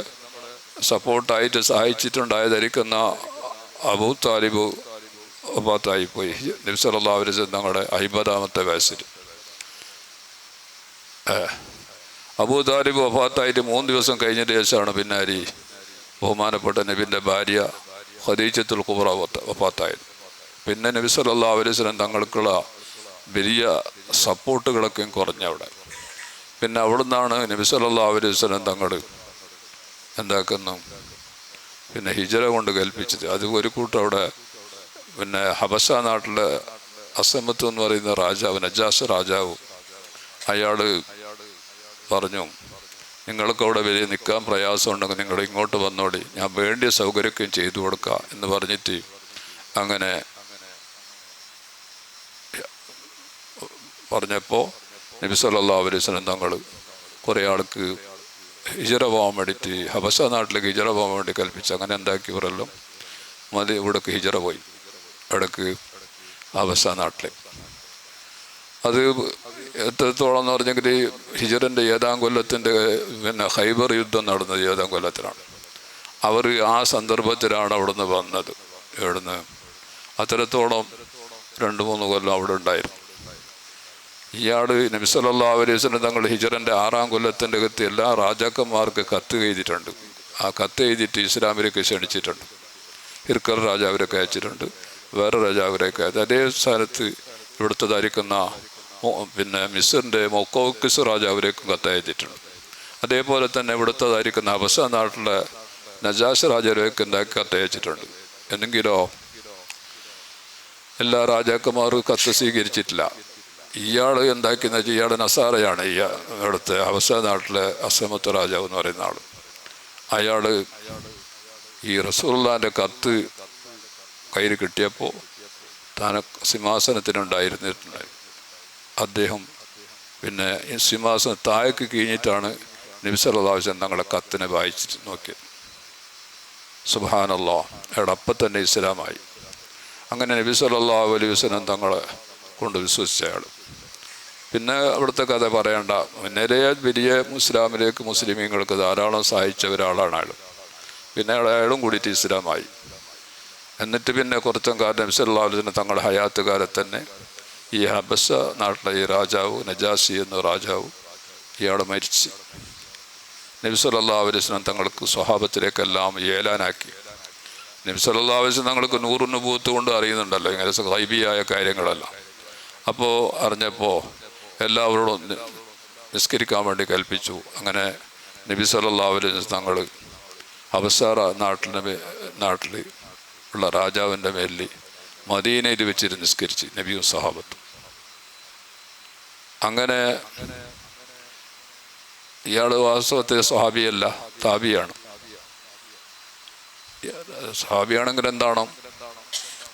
സപ്പോർട്ടായിട്ട് സഹായിച്ചിട്ടുണ്ടായതായിരിക്കുന്ന അബൂ താലിബ് വഫാത്തായിപ്പോയി. നബി സല്ലല്ലാഹു അലൈഹി വസല്ലം തങ്ങളുടെ 50ാമത്തെ വയസ്സിൽ. അബൂ താലിബ് വഫാത്തായിട്ട് 3 ദിവസം കഴിഞ്ഞതിന് ശേഷമാണ് പിന്നെ ബഹുമാനപ്പെട്ട നബിൻ്റെ ഭാര്യ ഖദീജത്തുൽ കുബ്ര വഫാത്തായത്. പിന്നെ നബി സല്ലല്ലാഹു അലൈഹി വസല്ലം തങ്ങൾക്കുള്ള വലിയ സപ്പോർട്ടുകളൊക്കെയും കുറഞ്ഞവിടെ. പിന്നെ അവിടുന്നാണ് നബി സല്ലല്ലാഹു അലൈഹി വസല്ലം തങ്ങൾ എന്താക്കുന്നു, പിന്നെ ഹിജ്റ കൊണ്ട് കൽപ്പിച്ചത്. അത് ഒരു കൂട്ടം അവിടെ പിന്നെ ഹബശ നാട്ടിലെ അസമത്ത് എന്ന് പറയുന്ന രാജാവ്, നജാസ് രാജാവ്, അയാൾ പറഞ്ഞു, നിങ്ങൾക്ക് അവിടെ വലിയ നിൽക്കാൻ പ്രയാസമുണ്ടെങ്കിൽ നിങ്ങൾ ഇങ്ങോട്ട് വന്നോടി, ഞാൻ വേണ്ടിയ സൗകര്യമൊക്കെ ചെയ്തു കൊടുക്കുക എന്ന് പറഞ്ഞിട്ട് അങ്ങനെ പറഞ്ഞപ്പോൾ നബി സല്ലല്ലാഹു അലൈഹി വസല്ലം തങ്ങൾ കുറേ ആൾക്ക് ഹിജറ പോകാൻ വേണ്ടിയിട്ട് ഹബശ നാട്ടിലേക്ക് ഹിജറ പോകാൻ വേണ്ടി കൽപ്പിച്ചു. അങ്ങനെ എന്താക്കിയവരെല്ലാം മതി ഇവിടേക്ക് ഹിജറ പോയി, ഇടയ്ക്ക് ഹബശ നാട്ടിലേക്ക്. അത് എത്രത്തോളം എന്ന് പറഞ്ഞെങ്കിൽ ഹിജറിൻ്റെ 7-ാം കൊല്ലത്തിൻ്റെ ഖൈബർ യുദ്ധം നടന്നത് 7-ാം കൊല്ലത്തിലാണ്. അവർ ആ സന്ദർഭത്തിലാണ് അവിടുന്ന് വന്നത്. ഇവിടുന്ന് അത്തരത്തോളം 2-3 കൊല്ലം അവിടെ ഉണ്ടായിരുന്നു. ഇയാൾ നബി സല്ലല്ലാഹു അലൈഹി വസല്ലം തങ്ങൾ ഹിജറിൻ്റെ 6-ാം കൊല്ലത്തിൻ്റെ അകത്ത് എല്ലാ രാജാക്കന്മാർക്ക് കത്ത് എഴുതിയിട്ടുണ്ട്. ആ കത്ത് എഴുതിയിട്ട് ഇസ്ലാമിലേക്ക് ക്ഷണിച്ചിട്ടുണ്ട്. ഹിർക്കൽ രാജാവരൊക്കെ അയച്ചിട്ടുണ്ട്, വേറെ രാജാവരൊക്കെ അയച്ചു. അതേ സ്ഥലത്ത് ഇവിടുത്തെ ധരിക്കുന്ന മിസ്റിൻ്റെ മൊക്കോക്കിസ് രാജാവരേക്കും കത്തയച്ചിട്ടുണ്ട്. അതേപോലെ തന്നെ ഇവിടുത്തെ ധരിക്കുന്ന ഹബശ നാട്ടിലെ നജാസ് രാജാവിലേക്ക് എന്താക്കി കത്തയച്ചിട്ടുണ്ട്. എന്നെങ്കിലോ എല്ലാ രാജാക്കന്മാരും കത്ത് സ്വീകരിച്ചിട്ടില്ല. ഇയാൾ എന്താക്കിയെന്ന് വെച്ചാൽ ഇയാൾ നസാറയാണ്. ഇവിടുത്തെ ഹബശ നാട്ടിലെ അസമത്ത് രാജാവ് എന്ന് പറയുന്ന ആൾ. അയാൾ ഈ റസൂലുള്ളാഹിൻ്റെ കത്ത് കയ്യിൽ കിട്ടിയപ്പോൾ താൻ സിംഹാസനത്തിനുണ്ടായിരുന്നിട്ടുണ്ടായി. അദ്ദേഹം പിന്നെ ഈ സിംഹാസനം താഴേക്ക് കീഴിഞ്ഞിട്ടാണ് നബി സല്ലല്ലാഹു അലൈഹി വസല്ലം തങ്ങളെ കത്തിനെ വായിച്ചിട്ട് നോക്കിയത്. സുബ്ഹാനല്ലാഹ്, അയാളുടെ അപ്പം തന്നെ ഇസ്ലാമായി. അങ്ങനെ നബി സല്ലല്ലാഹു അലൈഹി വസല്ലം തങ്ങളെ കൊണ്ട് വിശ്വസിച്ച അയാൾ. പിന്നെ അവിടുത്തെ കഥ പറയണ്ട, നിരയെ വലിയ ഇസ്ലാമിലേക്ക് മുസ്ലിമീങ്ങൾക്ക് ധാരാളം സഹായിച്ച ഒരാളാണ് അയാൾ. പിന്നെ അയാളും കൂടിയിട്ട് ഇസ്ലാമായി. എന്നിട്ട് പിന്നെ കുറച്ചും കാലം നബി സല്ലല്ലാഹു അലൈഹി വസല്ലം തങ്ങളുടെ ഹയാത്ത് കാലത്ത് തന്നെ ഈ ഹബശ നാട്ടിലെ ഈ രാജാവ് നജാസി എന്ന രാജാവ് ഇയാൾ മരിച്ച്. നബി സല്ലല്ലാഹു അലൈഹി വസല്ലം തങ്ങൾക്ക് സ്വഹാബത്തിലേക്കെല്ലാം ഏലാനാക്കി. നബി സല്ലല്ലാഹു അലൈഹി വസല്ലം തങ്ങൾക്ക് നൂറ് നുബൂവത്ത് കൊണ്ട് അറിയുന്നുണ്ടല്ലോ ഇങ്ങനെ ഗൈബിയായ കാര്യങ്ങളെല്ലാം. അപ്പോൾ അറിഞ്ഞപ്പോൾ എല്ലാവരോടും നിസ്കരിക്കാൻ വേണ്ടി കൽപ്പിച്ചു. അങ്ങനെ നബി സല്ലല്ലാഹു അലൈഹി വസല്ലം തങ്ങൾ ഹബശ നാട്ടിൽ ഉള്ള രാജാവിൻ്റെ മേലിൽ മദീനയിൽ വെച്ചിട്ട് നിസ്കരിച്ച് നബിയും സഹാബത്തും. അങ്ങനെ ഇയാൾ വാസ്തവത്തിൽ സ്വഹാബിയല്ല, താബിയാണ്. സ്വഹാബിയാണെങ്കിൽ എന്താണോ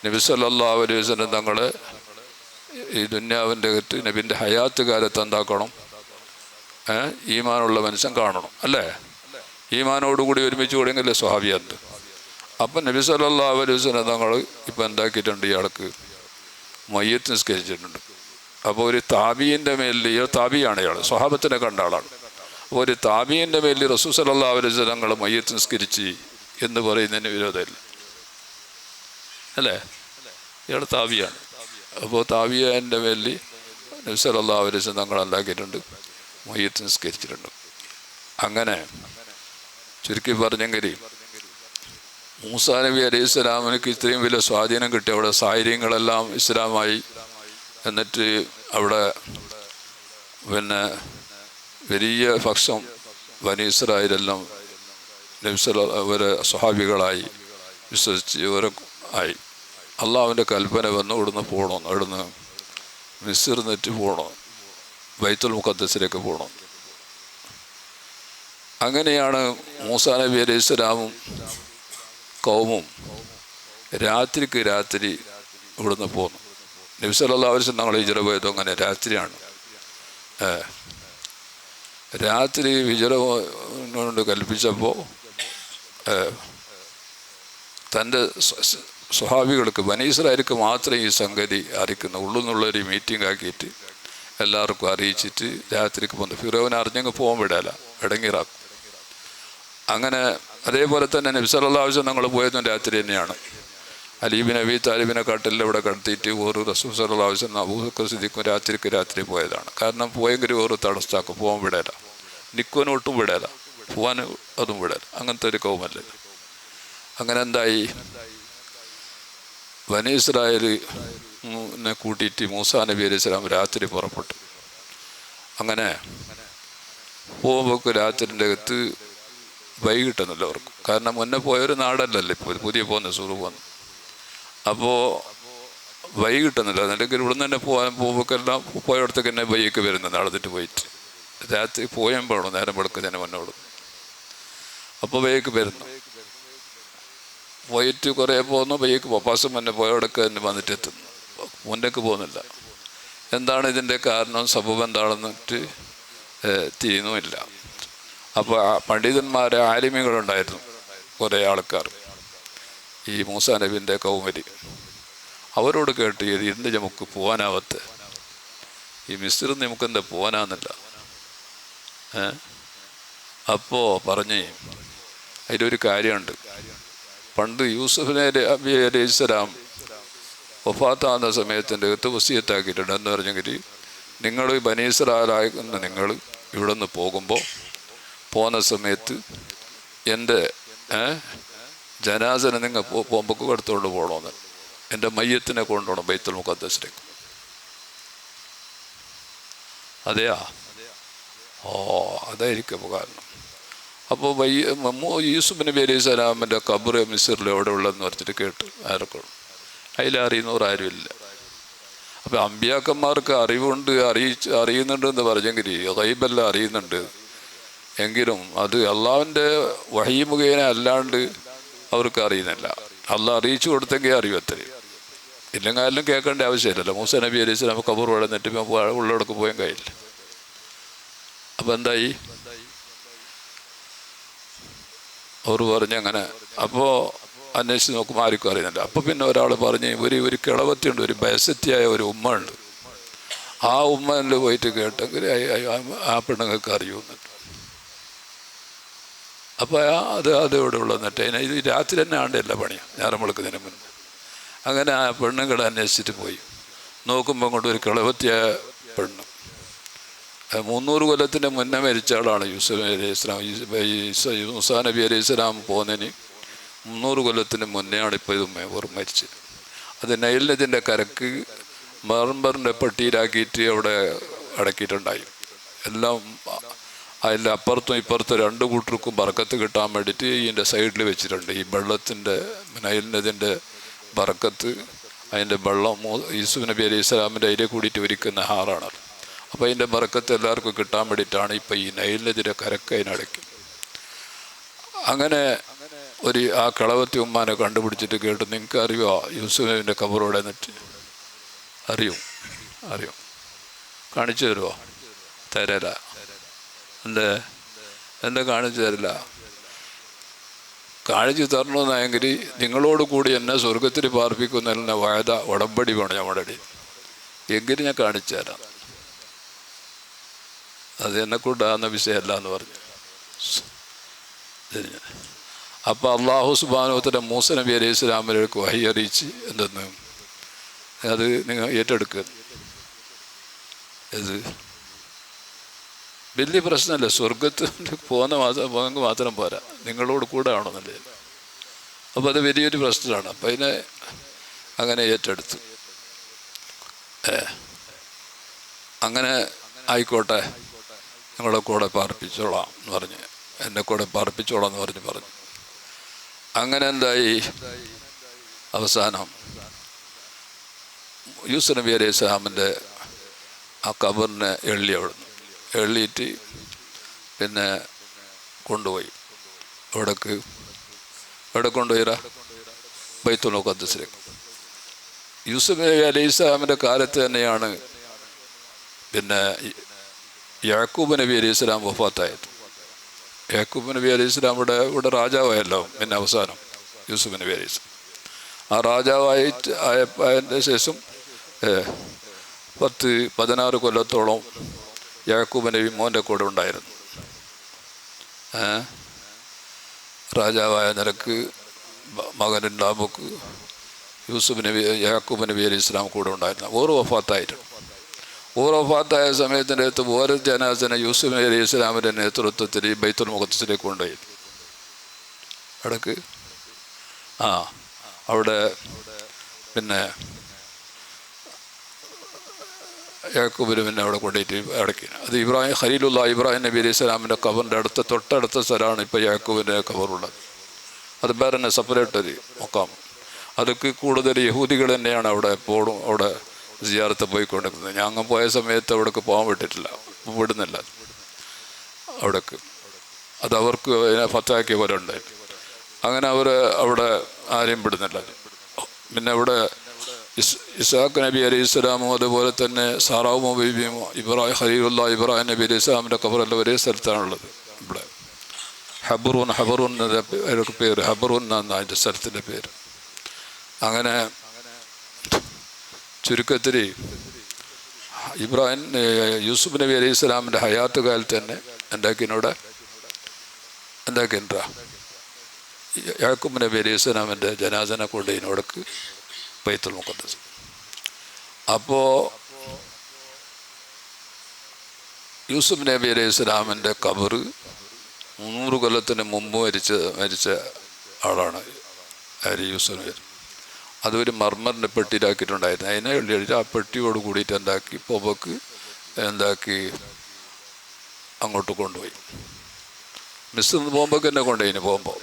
നബി സല്ലല്ലാഹു അലൈഹി വസല്ലം തങ്ങൾ ഈ ദുന്യാവിൻ്റെ അകത്ത് നബിൻ്റെ ഹയാത്ത് കാലത്ത് എന്താക്കണം, ഈമാനുള്ള മനുഷ്യൻ കാണണം, അല്ലേ? ഈമാനോടുകൂടി ഒരുമിച്ച് കൂടിയെങ്കിലേ സ്വഹാബിയാത്ത്. അപ്പം നബി സല്ലല്ലാഹു അലൈഹി വസല്ലം തങ്ങൾ ഇപ്പം എന്താക്കിയിട്ടുണ്ട്, ഇയാൾക്ക് മയ്യത്ത് നിസ്കരിച്ചിട്ടുണ്ട്. അപ്പോൾ ഒരു താബിയിൻ്റെ മേലിൽ, ഈ താബിയാണ് ഇയാൾ, സ്വഹാബത്തിനെ കണ്ട ആളാണ്. അപ്പോൾ ഒരു താബിയിൻ്റെ മേലിൽ റസൂൽ സല്ലല്ലാഹു അലൈഹി വസല്ലം തങ്ങൾ മയ്യത്ത് നിസ്കരിച്ച് എന്ന് പറയുന്നതിന് വിരോധമില്ല, അല്ലേ? ഇയാൾ താബിയാണ്. അപ്പോൾ താബിയൻ്റെ മേലിൽ നബി സല്ലല്ലാഹു അലൈഹി വസല്ലം തങ്ങൾ എന്താക്കിയിട്ടുണ്ട്, മയ്യത്ത് നിസ്കരിച്ചിട്ടുണ്ട്. അങ്ങനെ ചുരുക്കി പറഞ്ഞെങ്കിൽ മൂസാ നബി അലൈഹി സ്വലാമിനക്ക് ഇത്രയും വലിയ സ്വാധീനം കിട്ടി. അവിടെ സാഹചര്യങ്ങളെല്ലാം ഇസ്ലാമായി. എന്നിട്ട് അവിടെ പിന്നെ വലിയ പക്ഷം ബനി ഇസ്രായേലെല്ലാം ഇവരെ സ്വഹാബികളായി വിശ്വസിച്ച് ഇവരെ ആയി. അള്ളാഹുവിൻ്റെ കൽപ്പന വന്ന് ഇവിടുന്ന് പോകണം, ഇവിടുന്ന് മിസ്ർ നെറ്റ് പോകണം, ബൈത്തുൽ മുഖദ്ദസിലേക്ക് പോകണം. അങ്ങനെയാണ് മൂസാ നബി അലൈഹി സ്വലാമും കൗമും രാത്രിക്ക് രാത്രി ഇവിടുന്ന് പോന്നു. നബി സല്ലല്ലാഹു അലൈഹി വസല്ലം ഞങ്ങൾ ഹിജ്റ പോയത് അങ്ങനെ രാത്രിയാണ്. രാത്രി ഹിജ്റ കൊണ്ട് കൽപ്പിച്ചപ്പോൾ തൻ്റെ സ്വഹാബികൾക്ക് ബനി ഇസ്രായേലിക്ക് മാത്രമേ ഈ സംഗതി അറിയിക്കുന്ന ഉള്ളിൽ നിന്നുള്ളൊരു മീറ്റിംഗ് ആക്കിയിട്ട് എല്ലാവർക്കും അറിയിച്ചിട്ട് രാത്രിക്ക് പോകുന്നു. ഫിറോവിനെ അറിഞ്ഞെങ്കിൽ പോകാൻ വിടാല, ഇടങ്ങിറാക്കും. അങ്ങനെ അതേപോലെ തന്നെ നബി സല്ലല്ലാഹു അലൈഹി വസല്ലം ഞങ്ങൾ പോയതും രാത്രി തന്നെയാണ്. അലി ബിൻ അബീ താലിബിനെ കാട്ടിൽ ഇവിടെ കടത്തിയിട്ട് ഒരു റസൂൽ സല്ലല്ലാഹു അലൈഹി വസല്ലം അബൂബക്കർ സിദ്ദീഖും രാത്രി പോയതാണ്. കാരണം പോയെങ്കിൽ ഒരു തടസ്സാക്കും, പോകാൻ വിടേല, നിൽക്കുവാനും ഒട്ടും വിടേല, പോകാൻ അതും വിടേല. അങ്ങനത്തെ ഒരു കൗമല്ലേ. അങ്ങനെ എന്തായി, ബനി ഇസ്രായേലിനെ കൂട്ടിയിട്ട് മൂസാ നബി അലൈഹി സ്വലാം രാത്രി പുറപ്പെട്ടു. അങ്ങനെ പോകുമ്പോൾ രാത്രിൻ്റെ അകത്ത് വൈകിട്ടെന്നല്ല അവർക്ക്. കാരണം മുന്നേ പോയൊരു നാടല്ലല്ലോ ഇപ്പോൾ പുതിയ പോകുന്ന സുറു പോകുന്നു. അപ്പോൾ വഴി കിട്ടുന്നില്ല. അല്ലെങ്കിൽ ഇവിടുന്ന് തന്നെ പോവുക്കെല്ലാം പോയടത്തേക്ക് തന്നെ വഴിയൊക്കെ വരുന്നത് നടന്നിട്ട് പോയിട്ട് രാത്രി പോയപ്പോഴാണോ നേരം വെളുക്കുന്നതിന് മുന്നോട്. അപ്പോൾ വഴിക്ക് വരുന്നു, പോയിട്ട് കുറേ പോകുന്നു, വഴിക്ക് പപ്പാസം തന്നെ പോയവിടേക്ക് തന്നെ വന്നിട്ട് എത്തുന്നു, മുന്നേക്ക് പോകുന്നില്ല. എന്താണ് ഇതിൻ്റെ കാരണം, സബബ് എന്താണെന്നിട്ട് തിരിയുന്നുമില്ല. അപ്പോൾ പണ്ഡിതന്മാരെ ആലിമികളുണ്ടായിരുന്നു കുറേ ആൾക്കാർ, ഈ മൂസാ നബിൻ്റെ കൗമരി. അവരോട് കേട്ട് ഇതിൻ്റെ നമുക്ക് പോകാനാവത്ത, ഈ മിസ്രിൽ നമുക്കെന്താ പോകാനാന്നില്ല. അപ്പോൾ പറഞ്ഞ് അതിലൊരു കാര്യമുണ്ട്. പണ്ട് യൂസുഫ് നബി അലൈഹിസ്സലാം വഫാത്താകുന്ന സമയത്തിൻ്റെ അകത്ത് വസിയത്താക്കിയിട്ടുണ്ട്. എന്ന് പറഞ്ഞെങ്കിൽ നിങ്ങൾ ബനീ ഇസ്രായേലാകുന്ന നിങ്ങൾ ഇവിടെ നിന്ന് പോകുന്ന സമയത്ത് എൻ്റെ ജനാസനെ നിങ്ങൾ പോകുമ്പോൾ എടുത്തുകൊണ്ട് പോകണമെന്ന്, എൻ്റെ മയ്യത്തിനെ കൊണ്ടുപോകണം ബൈത്തുൽ മുഖദ്ദസിലേക്ക്. അതെയാ? അതായിരിക്കും കാരണം. അപ്പോൾ യൂസുഫ് നബി അലൈഹി സ്വലാമിൻ്റെ ഖബർ മിസ്രിൽ എവിടെ ഉള്ളതെന്ന് പറഞ്ഞിട്ട് കേട്ട് ആരൊക്കെ അതിലറിയുന്നവരാരുമില്ല. അപ്പോൾ അമ്പിയാക്കന്മാർക്ക് അറിവുണ്ട്, അറിയുന്നുണ്ടെന്ന് പറഞ്ഞെങ്കിൽ ഗൈബെല്ലാം അറിയുന്നുണ്ട്. എങ്കിലും അത് അള്ളാഹുവിൻ്റെ വഹി മുഖേന അല്ലാണ്ട് അവർക്ക് അറിയുന്നില്ല. അള്ളാഹ് അറിയിച്ചു കൊടുത്തെങ്കിൽ അറിയത്തില്ല, ഇല്ലെങ്കിൽ ആരും കേൾക്കേണ്ട ആവശ്യമില്ലല്ലോ. മൂസാ നബി അലൈഹി സ്വലാം ഖബർ വളർന്നിട്ട് ഉള്ളിടക്ക് പോയാൽ കഴിയില്ല. അപ്പം എന്തായി, അവർ പറഞ്ഞങ്ങനെ. അപ്പോൾ അന്വേഷിച്ച് നോക്കുമ്പോൾ ആർക്കും അറിയുന്നില്ല. അപ്പോൾ പിന്നെ ഒരാൾ പറഞ്ഞ് ഒരു കിളവത്തിയുണ്ട്, ഒരു ബയസത്തിയായ ഒരു ഉമ്മ ഉണ്ട്, ആ ഉമ്മയിൽ പോയിട്ട് കേട്ടെങ്കിൽ ആ പെണ്ണുങ്ങൾക്ക് അറിയുമെന്നിട്ട്. അപ്പോൾ അത് ഇവിടെ ഉള്ളതെന്നിട്ട് ഇത് രാത്രി തന്നെ ആണ്ടല്ല പണിയാണ്, നേരം വെളുക്കുന്നതിന് മുന്നേ. അങ്ങനെ ആ പെണ്ണുങ്ങളെ അന്വേഷിച്ചിട്ട് പോയി നോക്കുമ്പോൾ കൊണ്ട് ഒരു കിളവത്തിയായ പെണ്ണ്, 300 കൊല്ലത്തിൻ്റെ മുന്നേ മരിച്ച ആളാണ് യൂസുഫ് അലൈഹി ഇസ്ലാം. മൂസാ നബി അലൈഹി സ്വലാം പോകുന്നതിന് 300 കൊല്ലത്തിന് മുന്നെയാണ് ഇപ്പോൾ ഇത് മരിച്ചത്. അത് നൈൽ നദിൻ്റെ കരക്ക് മർമറിൻ്റെ പെട്ടിയിലാക്കിയിട്ട് അവിടെ അടക്കിയിട്ടുണ്ടായി. എല്ലാം അതിൻ്റെ അപ്പുറത്തും ഇപ്പുറത്തും 2 കൂട്ടർക്കും ബർക്കത്ത് കിട്ടാൻ വേണ്ടിയിട്ട് ഇതിൻ്റെ സൈഡിൽ വെച്ചിട്ടുണ്ട്. ഈ വെള്ളത്തിൻ്റെ നൈൽ നദിൻ്റെ ബർക്കത്ത്, അതിൻ്റെ വെള്ളം യൂസുഫ് നബി അലൈഹി സ്വലാമിൻ്റെ അതിലെ കൂടിയിട്ട് ഒരുക്കുന്ന ഹാറാണ്. അപ്പോൾ അതിൻ്റെ ബർക്കത്ത് എല്ലാവർക്കും കിട്ടാൻ വേണ്ടിയിട്ടാണ് ഇപ്പോൾ ഈ നൈൽ നദിയുടെ കരക്ക് അതിനടയ്ക്കും. അങ്ങനെ ആ കളവത്തി ഉമ്മാനെ കണ്ടുപിടിച്ചിട്ട് കേട്ടു, നിങ്ങൾക്ക് അറിയുമോ യൂസുഫ് നബിൻ്റെ ഖബറോടെ എന്നിട്ട്? അറിയും കാണിച്ചു തരുമോ? തരല. എന്താ കാണിച്ചു തരില്ല? കാണിച്ചു തരണമെന്നായെങ്കിൽ നിങ്ങളോട് കൂടി എന്നെ സ്വർഗത്തിൽ പാർപ്പിക്കുന്നതിന് വായത ഉടമ്പടി വേണം നമ്മുടെ ഇടയിൽ, എങ്കിലും ഞാൻ കാണിച്ചു തരാം. അത് എന്നെക്കൊണ്ടാകുന്ന വിഷയമല്ല എന്ന് പറഞ്ഞു. അപ്പോൾ അള്ളാഹു സുബ്ഹാനഹു വ തആല മൂസാ നബി അലൈഹി സ്വലാമിലേക്ക് വഹി അറിയിച്ച് എന്തെന്ന്, അത് നിങ്ങൾ ഏറ്റെടുക്കുക. ഇത് വലിയ പ്രശ്നമല്ല, സ്വർഗത്തിൽ പോകുന്ന മാത്രം പോരാ, നിങ്ങളോട് കൂടെ ആണെന്നല്ലേ. അപ്പോൾ അത് വലിയൊരു പ്രശ്നമാണ്. അപ്പം അതിനെ അങ്ങനെ ഏറ്റെടുത്തു. അങ്ങനെ ആയിക്കോട്ടെ, നിങ്ങളെ കൂടെ പാർപ്പിച്ചോളാം എന്ന് പറഞ്ഞ്, എന്നെ കൂടെ പാർപ്പിച്ചോളാം എന്ന് പറഞ്ഞു. അങ്ങനെ എന്തായി, അവസാനം യൂസുഫ് നബി അലൈഹി സ്വലാമിൻ്റെ ആ ഖബറിനെ എള്ളിയിട്ട് പിന്നെ കൊണ്ടുപോയി. എവിടെ കൊണ്ടുപോയിരാ? ബൈത്തുൽ മുഖദ്ദസിലേക്ക്. യൂസുഫ് നബി അലൈഹി സ്വലാമിൻ്റെ കാലത്ത് തന്നെയാണ് പിന്നെ യാക്കൂബ് നബി അലൈഹി സ്വലാം വഫാത്തായത്. യാക്കൂബ് നബി അലൈഹി സ്വലാം ഇവിടെ രാജാവായല്ലോ. പിന്നെ അവസാനം യൂസുഫ് നബി അലൈഹി സ്വലാം ആ ആയതിൻ്റെ ശേഷം 16 കൊല്ലത്തോളം യാക്കൂബ് നബി മോൻ്റെ കൂടെ ഉണ്ടായിരുന്നു. രാജാവായ നിലക്ക് മകനുണ്ടാകുമ്പോൾ യൂസുഫ് നബി യാക്കൂബ് നബി അലൈഹി സ്വലാം കൂടെ ഉണ്ടായിരുന്നു. വഫാത്തായ സമയത്തിൻ്റെ അടുത്ത് ഓരോ ജനാസനെ യൂസുഫ് നബി അലൈഹി സ്വലാമിൻ്റെ നേതൃത്വത്തിൽ ഈ ബൈത്തുൽ മുഖദ്ദസിലേക്ക് കൊണ്ടുപോയി. ഇടക്ക് അവിടെ പിന്നെ യാക്കൂബിന് പിന്നെ അവിടെ കൊണ്ടുപോയിട്ട് അടക്കി. അത് ഇബ്രാഹിം നബി അലൈഹി സ്വലാമിൻ്റെ ഖബറിൻ്റെ തൊട്ടടുത്ത സ്ഥലമാണ് ഇപ്പോൾ യാക്കൂബിൻ്റെ ഖബറുള്ളത്. അത് വേറെ തന്നെ സെപ്പറേറ്റ് ഒരു മുക്കാം. അതൊക്കെ കൂടുതൽ യഹൂദികൾ തന്നെയാണ് അവിടെ എപ്പോഴും അവിടെ സിയാറത്ത് പോയിക്കൊണ്ടിരുന്നത്. ഞങ്ങൾ പോയ സമയത്ത് അവിടേക്ക് പോകാൻ വിട്ടിട്ടില്ല, വിടുന്നില്ല അവിടേക്ക്. അതവർക്ക് ഫത്താക്കിയ പോലെ ഉണ്ടായി. അങ്ങനെ അവർ അവിടെ ആരെയും വിടുന്നില്ല. പിന്നെ ഇവിടെ ഇസ്ഹാഖ് നബി അലൈഹി സ്വലാമും അതുപോലെ തന്നെ സാറാവും ബീബിയും ഇബ്രാഹിം ഖലീലുല്ലാ ഇബ്രാഹിം നബി അലൈഹി സ്വലാമിൻ്റെ ഖബറെല്ലാം ഒരേ സ്ഥലത്താണുള്ളത്. ഇവിടെ ഹബറൂൻ അതിൻ്റെ പേര് ഹബറൂൻ എന്നാണ് അതിൻ്റെ സ്ഥലത്തിൻ്റെ പേര്. അങ്ങനെ ചുരുക്കത്തിൽ ഇബ്രാഹിം യൂസുഫ് നബി അലൈഹി സ്വലാമിൻ്റെ ഹയാത്ത് കാലത്ത് തന്നെ എന്താക്കിനോടെ യാക്കൂബ് നബി അലൈഹി സ്വലാമിൻ്റെ ജനാസനെ കൊണ്ട് ഇതിനോടക്ക് ബൈത്തുൽ മുഖദ്ദസ്. അപ്പോൾ യൂസുഫ് നബി അലൈഹി സ്വലാമിൻ്റെ ഖബർ 300 കൊല്ലത്തിന് മുമ്പ് മരിച്ച ആളാണ് യൂസുഫ് നബി. അതൊരു മർമറിൻ്റെ പെട്ടിയിലാക്കിയിട്ടുണ്ടായിരുന്നു. അതിനെ എഴുതി ആ പെട്ടിയോട് കൂടിയിട്ട് എന്താക്കി പൊബക്ക് അങ്ങോട്ട് കൊണ്ടുപോയി. മിസ്രിന്ന് പോകുമ്പോൾ തന്നെ കൊണ്ടുപോയിന്. പോകുമ്പോൾ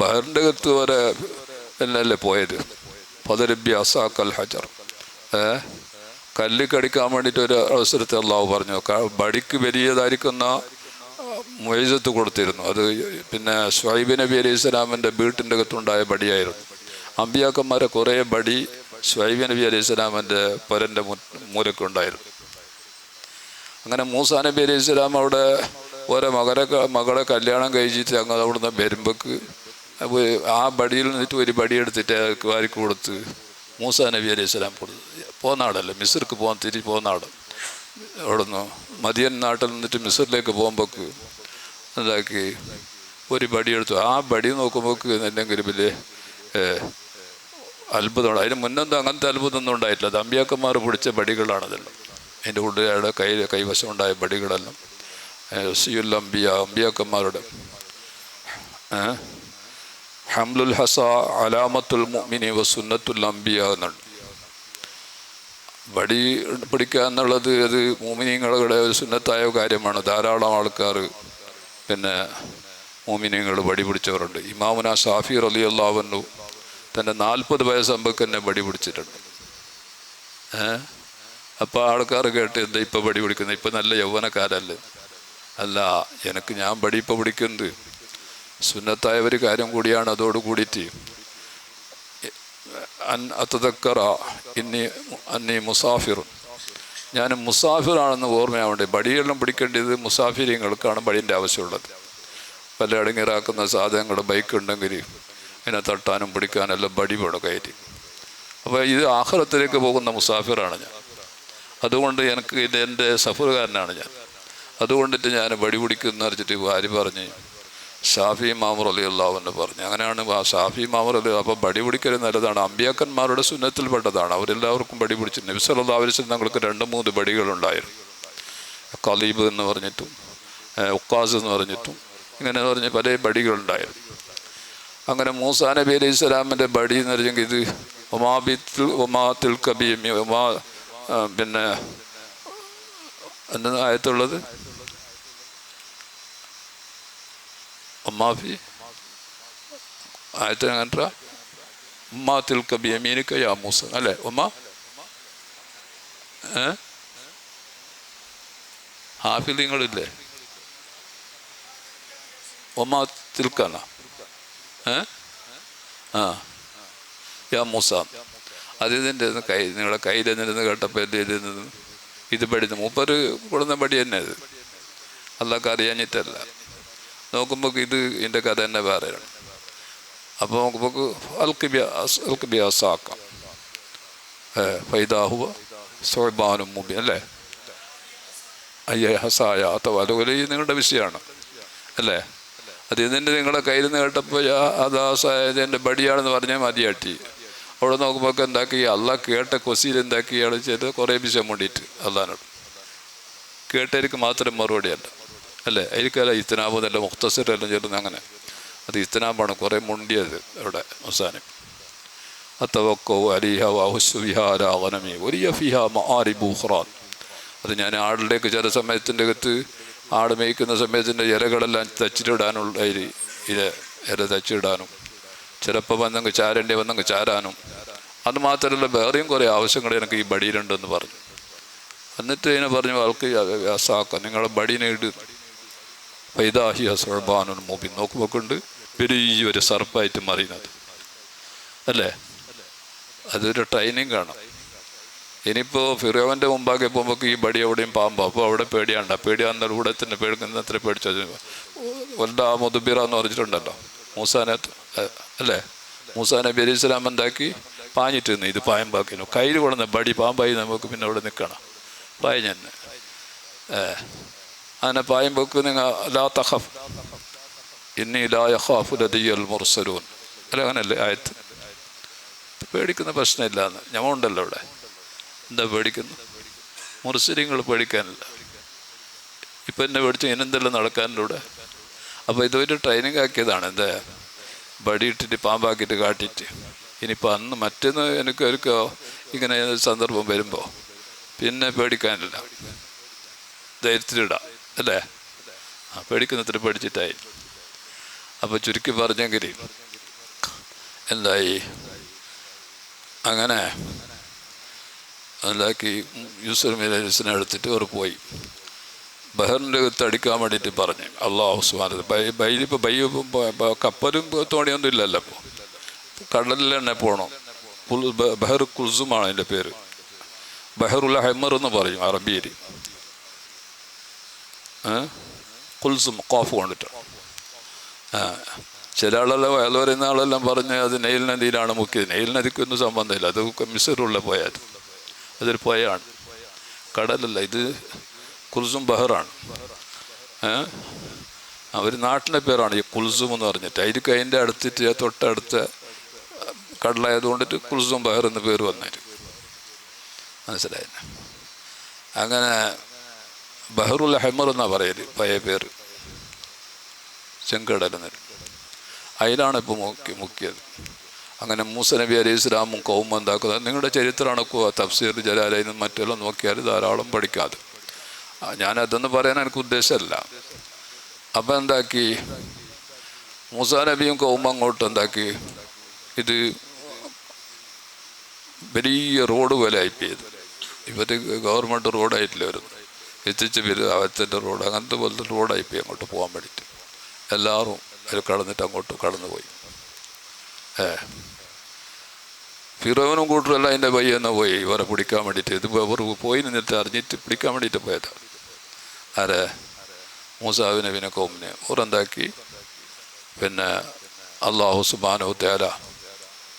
ബഹറിൻ്റെ അകത്ത് വരെ എന്നല്ലേ പോയത്. പതരബി അസാക്കൽ ഹജർ, കല്ല് കടിക്കാൻ വേണ്ടിയിട്ട് ഒരു അവസരത്തെ അള്ളാഹു പറഞ്ഞു. ബടിക്ക് വലിയതായിരിക്കുന്ന മുഅ്ജിസത്ത് കൊടുത്തിരുന്നു. അത് പിന്നെ ശുഐബ് നബി അലൈഹി സ്വലാമിൻ്റെ വീട്ടിൻ്റെ അകത്തുണ്ടായ ബടിയായിരുന്നു. അമ്പിയാക്കന്മാരെ കുറേ ബടി ശുഐബ് നബി അലൈഹി സ്വലാമിൻ്റെ പൊരൻ്റെ മൂലക്കുണ്ടായിരുന്നു. അങ്ങനെ മൂസാ നബി അലൈഹി സ്വലാം അവിടെ ഓരോ മകളെ കല്യാണം കഴിച്ചിട്ട് അങ്ങ് അവിടുന്ന് വരുമ്പോൾക്ക് ആ ബടിയിൽ നിന്നിട്ട് ഒരു ബടി എടുത്തിട്ട് വാരിക്ക് കൊടുത്ത് മൂസാ നബി അലൈഹി സ്വലാം കൊടുത്തു. പോന്നാടല്ലേ, മിസ്ർക്ക് തിരിച്ച് പോന്നാട്. അവിടുന്ന് മദിയൻ നാട്ടിൽ നിന്നിട്ട് മിസ്രിലേക്ക് പോകുമ്പോൾക്ക് എന്താക്കി ഒരു ബടി എടുത്തു. ആ ബടി നോക്കുമ്പോൾക്ക് എന്തെങ്കിലും വലിയ അത്ഭുതമാണ്. അതിന് മുന്നെന്തും അങ്ങനത്തെ അത്ഭുതമൊന്നും ഉണ്ടായിട്ടില്ല. അത് അമ്പിയാക്കന്മാർ പിടിച്ച ബടികളാണതെല്ലാം. അതിൻ്റെ ഉള്ളിൽ അയാളുടെ കൈവശമുണ്ടായ ബടികളെല്ലാം സിയുൽ അമ്പിയാക്കന്മാരുടെ ഹംലുൽ ഹസ അലാമത്തുൽ മുഅ്മിനി വ സുന്നത്തുൽ അംബിയ എന്നുണ്ട്. ബടി പിടിക്കുക എന്നുള്ളത് അത് മുഅ്മിനീങ്ങളുടെ ഒരു സുന്നത്തായ കാര്യമാണ്. ധാരാളം ആൾക്കാർ പിന്നെ മുഅ്മിനീങ്ങൾ ബടി പിടിച്ചവരുണ്ട്. ഇമാമുന ഷാഫി റളിയല്ലാഹു അൻഹു തൻ്റെ 40 വയസ്സാകുമ്പോൾ തന്നെ ബടി പിടിച്ചിട്ടുണ്ട്. അപ്പോൾ ആൾക്കാർ കേട്ട് എന്താ ഇപ്പം ബടി പിടിക്കുന്നത്, ഇപ്പം നല്ല യൗവനക്കാരല്ലേ? അല്ല, ഞാൻ ബടി ഇപ്പോൾ പിടിക്കുന്നത് സുന്നത്തായ ഒരു കാര്യം കൂടിയാണ്. അതോട് കൂടിയിട്ട് അത്തദക്കറ അന്നി മുസാഫിറുൻ, ഞാൻ മുസാഫിറാണെന്ന് ഓർമ്മയാവേണ്ടേ. ബടിയെല്ലാം പിടിക്കേണ്ടത് മുസാഫിരിങ്ങൾക്കാണ് ബടീൻ്റെ ആവശ്യമുള്ളത്. പല അടങ്ങിറാക്കുന്ന സാധനങ്ങൾ ബൈക്ക് ഉണ്ടെങ്കിൽ അതിനെ തട്ടാനും പിടിക്കാനും എല്ലാം ബടി വേണം കയറ്റി. അപ്പോൾ ഇത് ആഖിറത്തിലേക്ക് പോകുന്ന മുസാഫിറാണ് ഞാൻ. അതുകൊണ്ട് എൻ്റെ സഫറുകാരനാണ് ഞാൻ. അതുകൊണ്ടിട്ട് ഞാൻ ബടി പിടിക്കുന്ന വെച്ചിട്ട് ഭാര്യ പറഞ്ഞ് ഷാഫി ഇമാം റളിയല്ലാഹു അൻഹു പറഞ്ഞു. അങ്ങനെയാണ് ആ ഷാഫി ഇമാം റളിയല്ലാഹു. അപ്പോൾ ബടി പിടിക്കൽ നല്ലതാണ്, അമ്പിയാക്കന്മാരുടെ സുന്നത്തിൽപ്പെട്ടതാണ്. അവരെല്ലാവർക്കും ബടി പിടിച്ചു. നബി സല്ലല്ലാഹു അലൈഹി വസല്ലം ഞങ്ങൾക്ക് 2-3 ബടികളുണ്ടായിരുന്നു. ഖലീബ് എന്ന് പറഞ്ഞിട്ടും ഉക്കാസ് എന്ന് പറഞ്ഞിട്ടും ഇങ്ങനെ പറഞ്ഞ് പല ബടികളുണ്ടായിരുന്നു. അങ്ങനെ മൂസാ നബി അലൈഹി സ്വലാമിൻ്റെ ബടി എന്ന് പറഞ്ഞെങ്കിൽ ഇത് ഒമാത്തിൽ കബീം പിന്നെ എന്താ ആയത്തുള്ളത്? ഒമാഫി ആയത്തിന് അങ്ങനത്തെ ഉമ്മാത്തിൽ കബിയമീനിക്ക യാ മൂസ അല്ലേ? ഹാഫിലിങ്ങളില്ലേ? ഒമാത്തിൽക്കാന യാ മൂസ. അതിൻ്റെ നിങ്ങളുടെ കയ്യിൽ എന്നിരുന്ന് കേട്ടപ്പോൾ എന്ത് ചെയ്തിരുന്നത്? ഇത് പഠിച്ചു മൂപ്പര് കൊടുന്ന പടി തന്നെ. അത് അള്ളാഹ്ക്ക് അറിയാഞ്ഞിട്ടല്ല. നോക്കുമ്പോൾ ഇതിൻ്റെ കഥ തന്നെ വേറെയാണ്. അപ്പോൾ നോക്കുമ്പോൾ അൽക്കിബിയാസാക്കാം ഫൈദാഹുവ സോബാനും മുബി അല്ലേ? അയ്യ ഹസായ അതുപോലെ നിങ്ങളുടെ വിഷയമാണ് അല്ലേ? അത് ഇതിൻ്റെ നിങ്ങളുടെ കയ്യിൽ നിന്ന് കേട്ടപ്പോൾ അതാസായതിൻ്റെ ബടിയാണെന്ന് പറഞ്ഞാൽ മതിയാട്ടി. അവിടെ നോക്കുമ്പോൾ എന്താക്കി അള്ളാഹ് കേട്ട കൊസിയിൽ എന്താക്കി ഇയാൾ ചെയ്ത് കുറേ വിഷയം വേണ്ടിയിട്ട് അള്ളാഹിനോട് കേട്ടവർക്ക് മാത്രം മറുപടിയല്ല അല്ലേ? അതിൽക്കല്ല ഇത്തനാബ് നല്ല മുഖ്തസരെല്ലാം ചേർന്ന് അങ്ങനെ അത് ഇത്തനാബാണ് കുറേ മുണ്ടിയത് അവിടെ അവസാനം. അത്തവക്കോ അലിഹ വാഹുസുവിഹാരമി ഒരിയ ഫിഹ മആരിബുഖ്റാൻ. അത് ഞാൻ ആടിലേക്ക് ചില സമയത്തിൻ്റെ അകത്ത് ആട് മേയ്ക്കുന്ന സമയത്തിൻ്റെ ഇലകളെല്ലാം തച്ചിട്ടിടാനുള്ള ഇല തച്ചിടാനും ചിലപ്പോൾ വന്നെങ്കിൽ ചാരേണ്ടി വന്നെങ്കിൽ ചാരാനും. അത് മാത്രമല്ല വേറെയും കുറേ ആവശ്യങ്ങൾ എനിക്ക് ഈ ബടിയിലുണ്ടെന്ന് പറഞ്ഞു. എന്നിട്ട് ഇതിനെ പറഞ്ഞു ആൾക്ക് വ്യാസാക്ക നിങ്ങളെ ബടീനെ ഇട്. പൈതാഹിയ സുർബാനുൻ മുബീൻ. നോക്കുമ്പോക്കുണ്ട് വലിയൊരു സർപ്പായിട്ട് മറിയുന്നത് അല്ലേ. അതൊരു ട്രെയിനിങ് ആണ്. ഇനിയിപ്പോൾ ഫിറോവൻ്റെ മുമ്പാകെ പോകുമ്പോൾ ഈ ബടി എവിടെയും പാമ്പോ, അപ്പോൾ അവിടെ പേടിയാണ്ട. പേടിയാകുന്ന കൂടെ തന്നെ പേടിക്കുന്നത്ര പേടിച്ചത് വല്ല മുതുബിറ എന്ന് പറഞ്ഞിട്ടുണ്ടല്ലോ മൂസാനെ അല്ലേ. മൂസാ നബി അലൈഹി സ്വലാം എന്താക്കി പാഞ്ഞിട്ട് നിന്ന് ഇത് പായമ്പാക്കിനു. കയ്യിൽ കൊണ്ടുവന്ന ബടി പാമ്പായി നമുക്ക് പിന്നെ അവിടെ നിൽക്കണം പായഞ്ഞെന്ന്. അങ്ങനെ പായമ്പോക്ക് നിങ്ങൾ ലാ തഖഫ് ഇന്നി ലാ യഖാഫു ലദയ്യൽ മുർസലൂൻ അല്ല, അങ്ങനല്ലേ ആയത്ത്. പേടിക്കുന്ന പ്രശ്നമില്ലാന്ന് ഞമ്മണ്ടല്ലോ ഇവിടെ. എന്താ പേടിക്കുന്നു? മുർസലിങ്ങൾ പേടിക്കാനില്ല. ഇപ്പം എന്നെ പേടിച്ച് ഇനെന്തെല്ലാം നടക്കാനിലൂടെ. അപ്പോൾ ഇതൊരു ട്രെയിനിങ് ആക്കിയതാണ്. എന്താ ബടിയിട്ടിട്ട് പാമ്പാക്കിയിട്ട് കാട്ടിയിട്ട്. ഇനിയിപ്പോൾ അന്ന് മറ്റൊന്ന് എനിക്കൊരുക്കോ ഇങ്ങനെ സന്ദർഭം വരുമ്പോൾ പിന്നെ പേടിക്കാനില്ല, ധൈര്യത്തിലിടാം അല്ലേ. പേടിക്കുന്നത്ര പേടിച്ചിട്ടായി. അപ്പോൾ ചുരുക്കി പറഞ്ഞെങ്കിൽ എന്തായി, അങ്ങനെ എന്താക്കി യൂസുഫ് നബി അലൈഹി സ്വലാം എടുത്തിട്ട് അവർ പോയി ബഹറിൻ്റെ അകത്ത് അടിക്കാൻ വേണ്ടിയിട്ട് പറഞ്ഞു. അള്ളാഹു സുബ്ഹാനഹു ബൈലിപ്പോൾ കപ്പലും തോണിയൊന്നും ഇല്ലല്ലോ. ഇപ്പോൾ കടലിൽ തന്നെ പോകണം. ബഹർ കുൽസുമാണ് അതിൻ്റെ പേര്. ബഹറുൽ അഹ്മർ എന്ന് പറയും അറബിയിൽ. കുൽസും കോഫ് കൊണ്ടിട്ട്. ചില ആളെല്ലാം വയൽ പറയുന്ന ആളെല്ലാം പറഞ്ഞ് അത് നെയിൽ നദിയിലാണ് മുക്കിയത്. നെയിൽ നദിക്കൊന്നും സംബന്ധമില്ല. അത് മിസ്റിലുള്ള പോയാൽ അതൊരു പുഴയാണ്, കടലല്ല. ഇത് കുൽസും ബഹറാണ്. അവർ നാട്ടിൻ്റെ പേരാണ് ഈ കുൽസും എന്ന് പറഞ്ഞിട്ട്. അതിലേക്ക് അതിൻ്റെ അടുത്തിട്ട് തൊട്ടടുത്ത കടലായതുകൊണ്ടിട്ട് കുൽസും ബഹർ എന്ന് പേര് വന്നിട്ട് മനസ്സിലായില്ല. അങ്ങനെ ബഹറുൽ അഹ്മർ എന്നാണ് പറയല് പഴയ പേര്, ചെങ്കടലെന്ന്. അതിലാണ് ഇപ്പോൾ മുക്കിയത്. അങ്ങനെ മൂസ നബി അലൈഹി സ്വലാമും കൗമും എന്താക്കുന്നത് നിങ്ങളുടെ ചരിത്രമാണ്. തഫ്സീർ ജലാലയിലും മറ്റെല്ലാം നോക്കിയാൽ ധാരാളം പഠിക്കാതെ. ഞാനതൊന്ന് പറയാൻ എനിക്ക് ഉദ്ദേശമല്ല. അപ്പം എന്താക്കി മൂസാ നബിയും കൗമും അങ്ങോട്ട് എന്താക്കി ഇത് വലിയ റോഡ് പോലെ ആയിപ്പോയത്. ഇവർ ഗവൺമെൻറ് റോഡായിട്ടില്ല വരുന്നത്, എത്തിച്ച് പേര് അവത്തിൻ്റെ റോഡ് അങ്ങനത്തെ പോലത്തെ റോഡായിപ്പോയി അങ്ങോട്ട് പോകാൻ വേണ്ടിയിട്ട്. എല്ലാവരും അതിൽ കടന്നിട്ട് അങ്ങോട്ട് കടന്നുപോയി. ഫിറോവനും കൂട്ടറല്ല അതിൻ്റെ പയ്യെന്ന് പോയി ഇവരെ പിടിക്കാൻ വേണ്ടിയിട്ട്. ഇത് അവർ പോയി നിന്നിട്ട് അറിഞ്ഞിട്ട് പിടിക്കാൻ വേണ്ടിയിട്ട് പോയതാണ്. ആരെ? മൂസാ നബിനെ കൗമിനെ. ഓരെന്താക്കി പിന്നെ അള്ളാഹു സുബ്ഹാനഹു തആല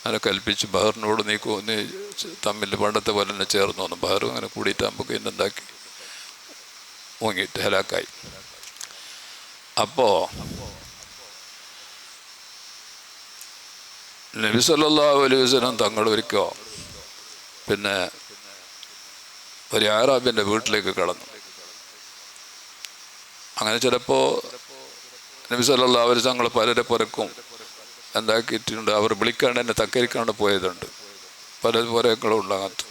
അങ്ങനെ കൽപ്പിച്ച് ബഹറിനോട് നീ തമ്മിൽ പണ്ടത്തെ പോലെ തന്നെ ചേർന്നു വന്നു. ബഹറും അങ്ങനെ കൂടിയിട്ട് നമുക്ക് ഇന്നെന്താക്കി മുങ്ങിയിട്ട് ഹലാക്കായി. അപ്പോൾ നബി സല്ലല്ലാഹു അലൈഹി വസല്ലം തങ്ങൾ ഒരിക്കൽ പിന്നെ ഒരു അറാബിൻ്റെ വീട്ടിലേക്ക് കടന്നു. അങ്ങനെ ചിലപ്പോൾ നബി സല്ലല്ലാഹു അലൈഹി വസല്ലം തങ്ങൾ പലരെ പുരക്കും എന്താക്കിയിട്ടുണ്ട്. അവർ വിളിക്കാണ്ട് എന്നെ തക്കരിക്കാണ്ട് പോയതുണ്ട്. പല പുരക്കളും ഉണ്ട് അങ്ങനത്തെ.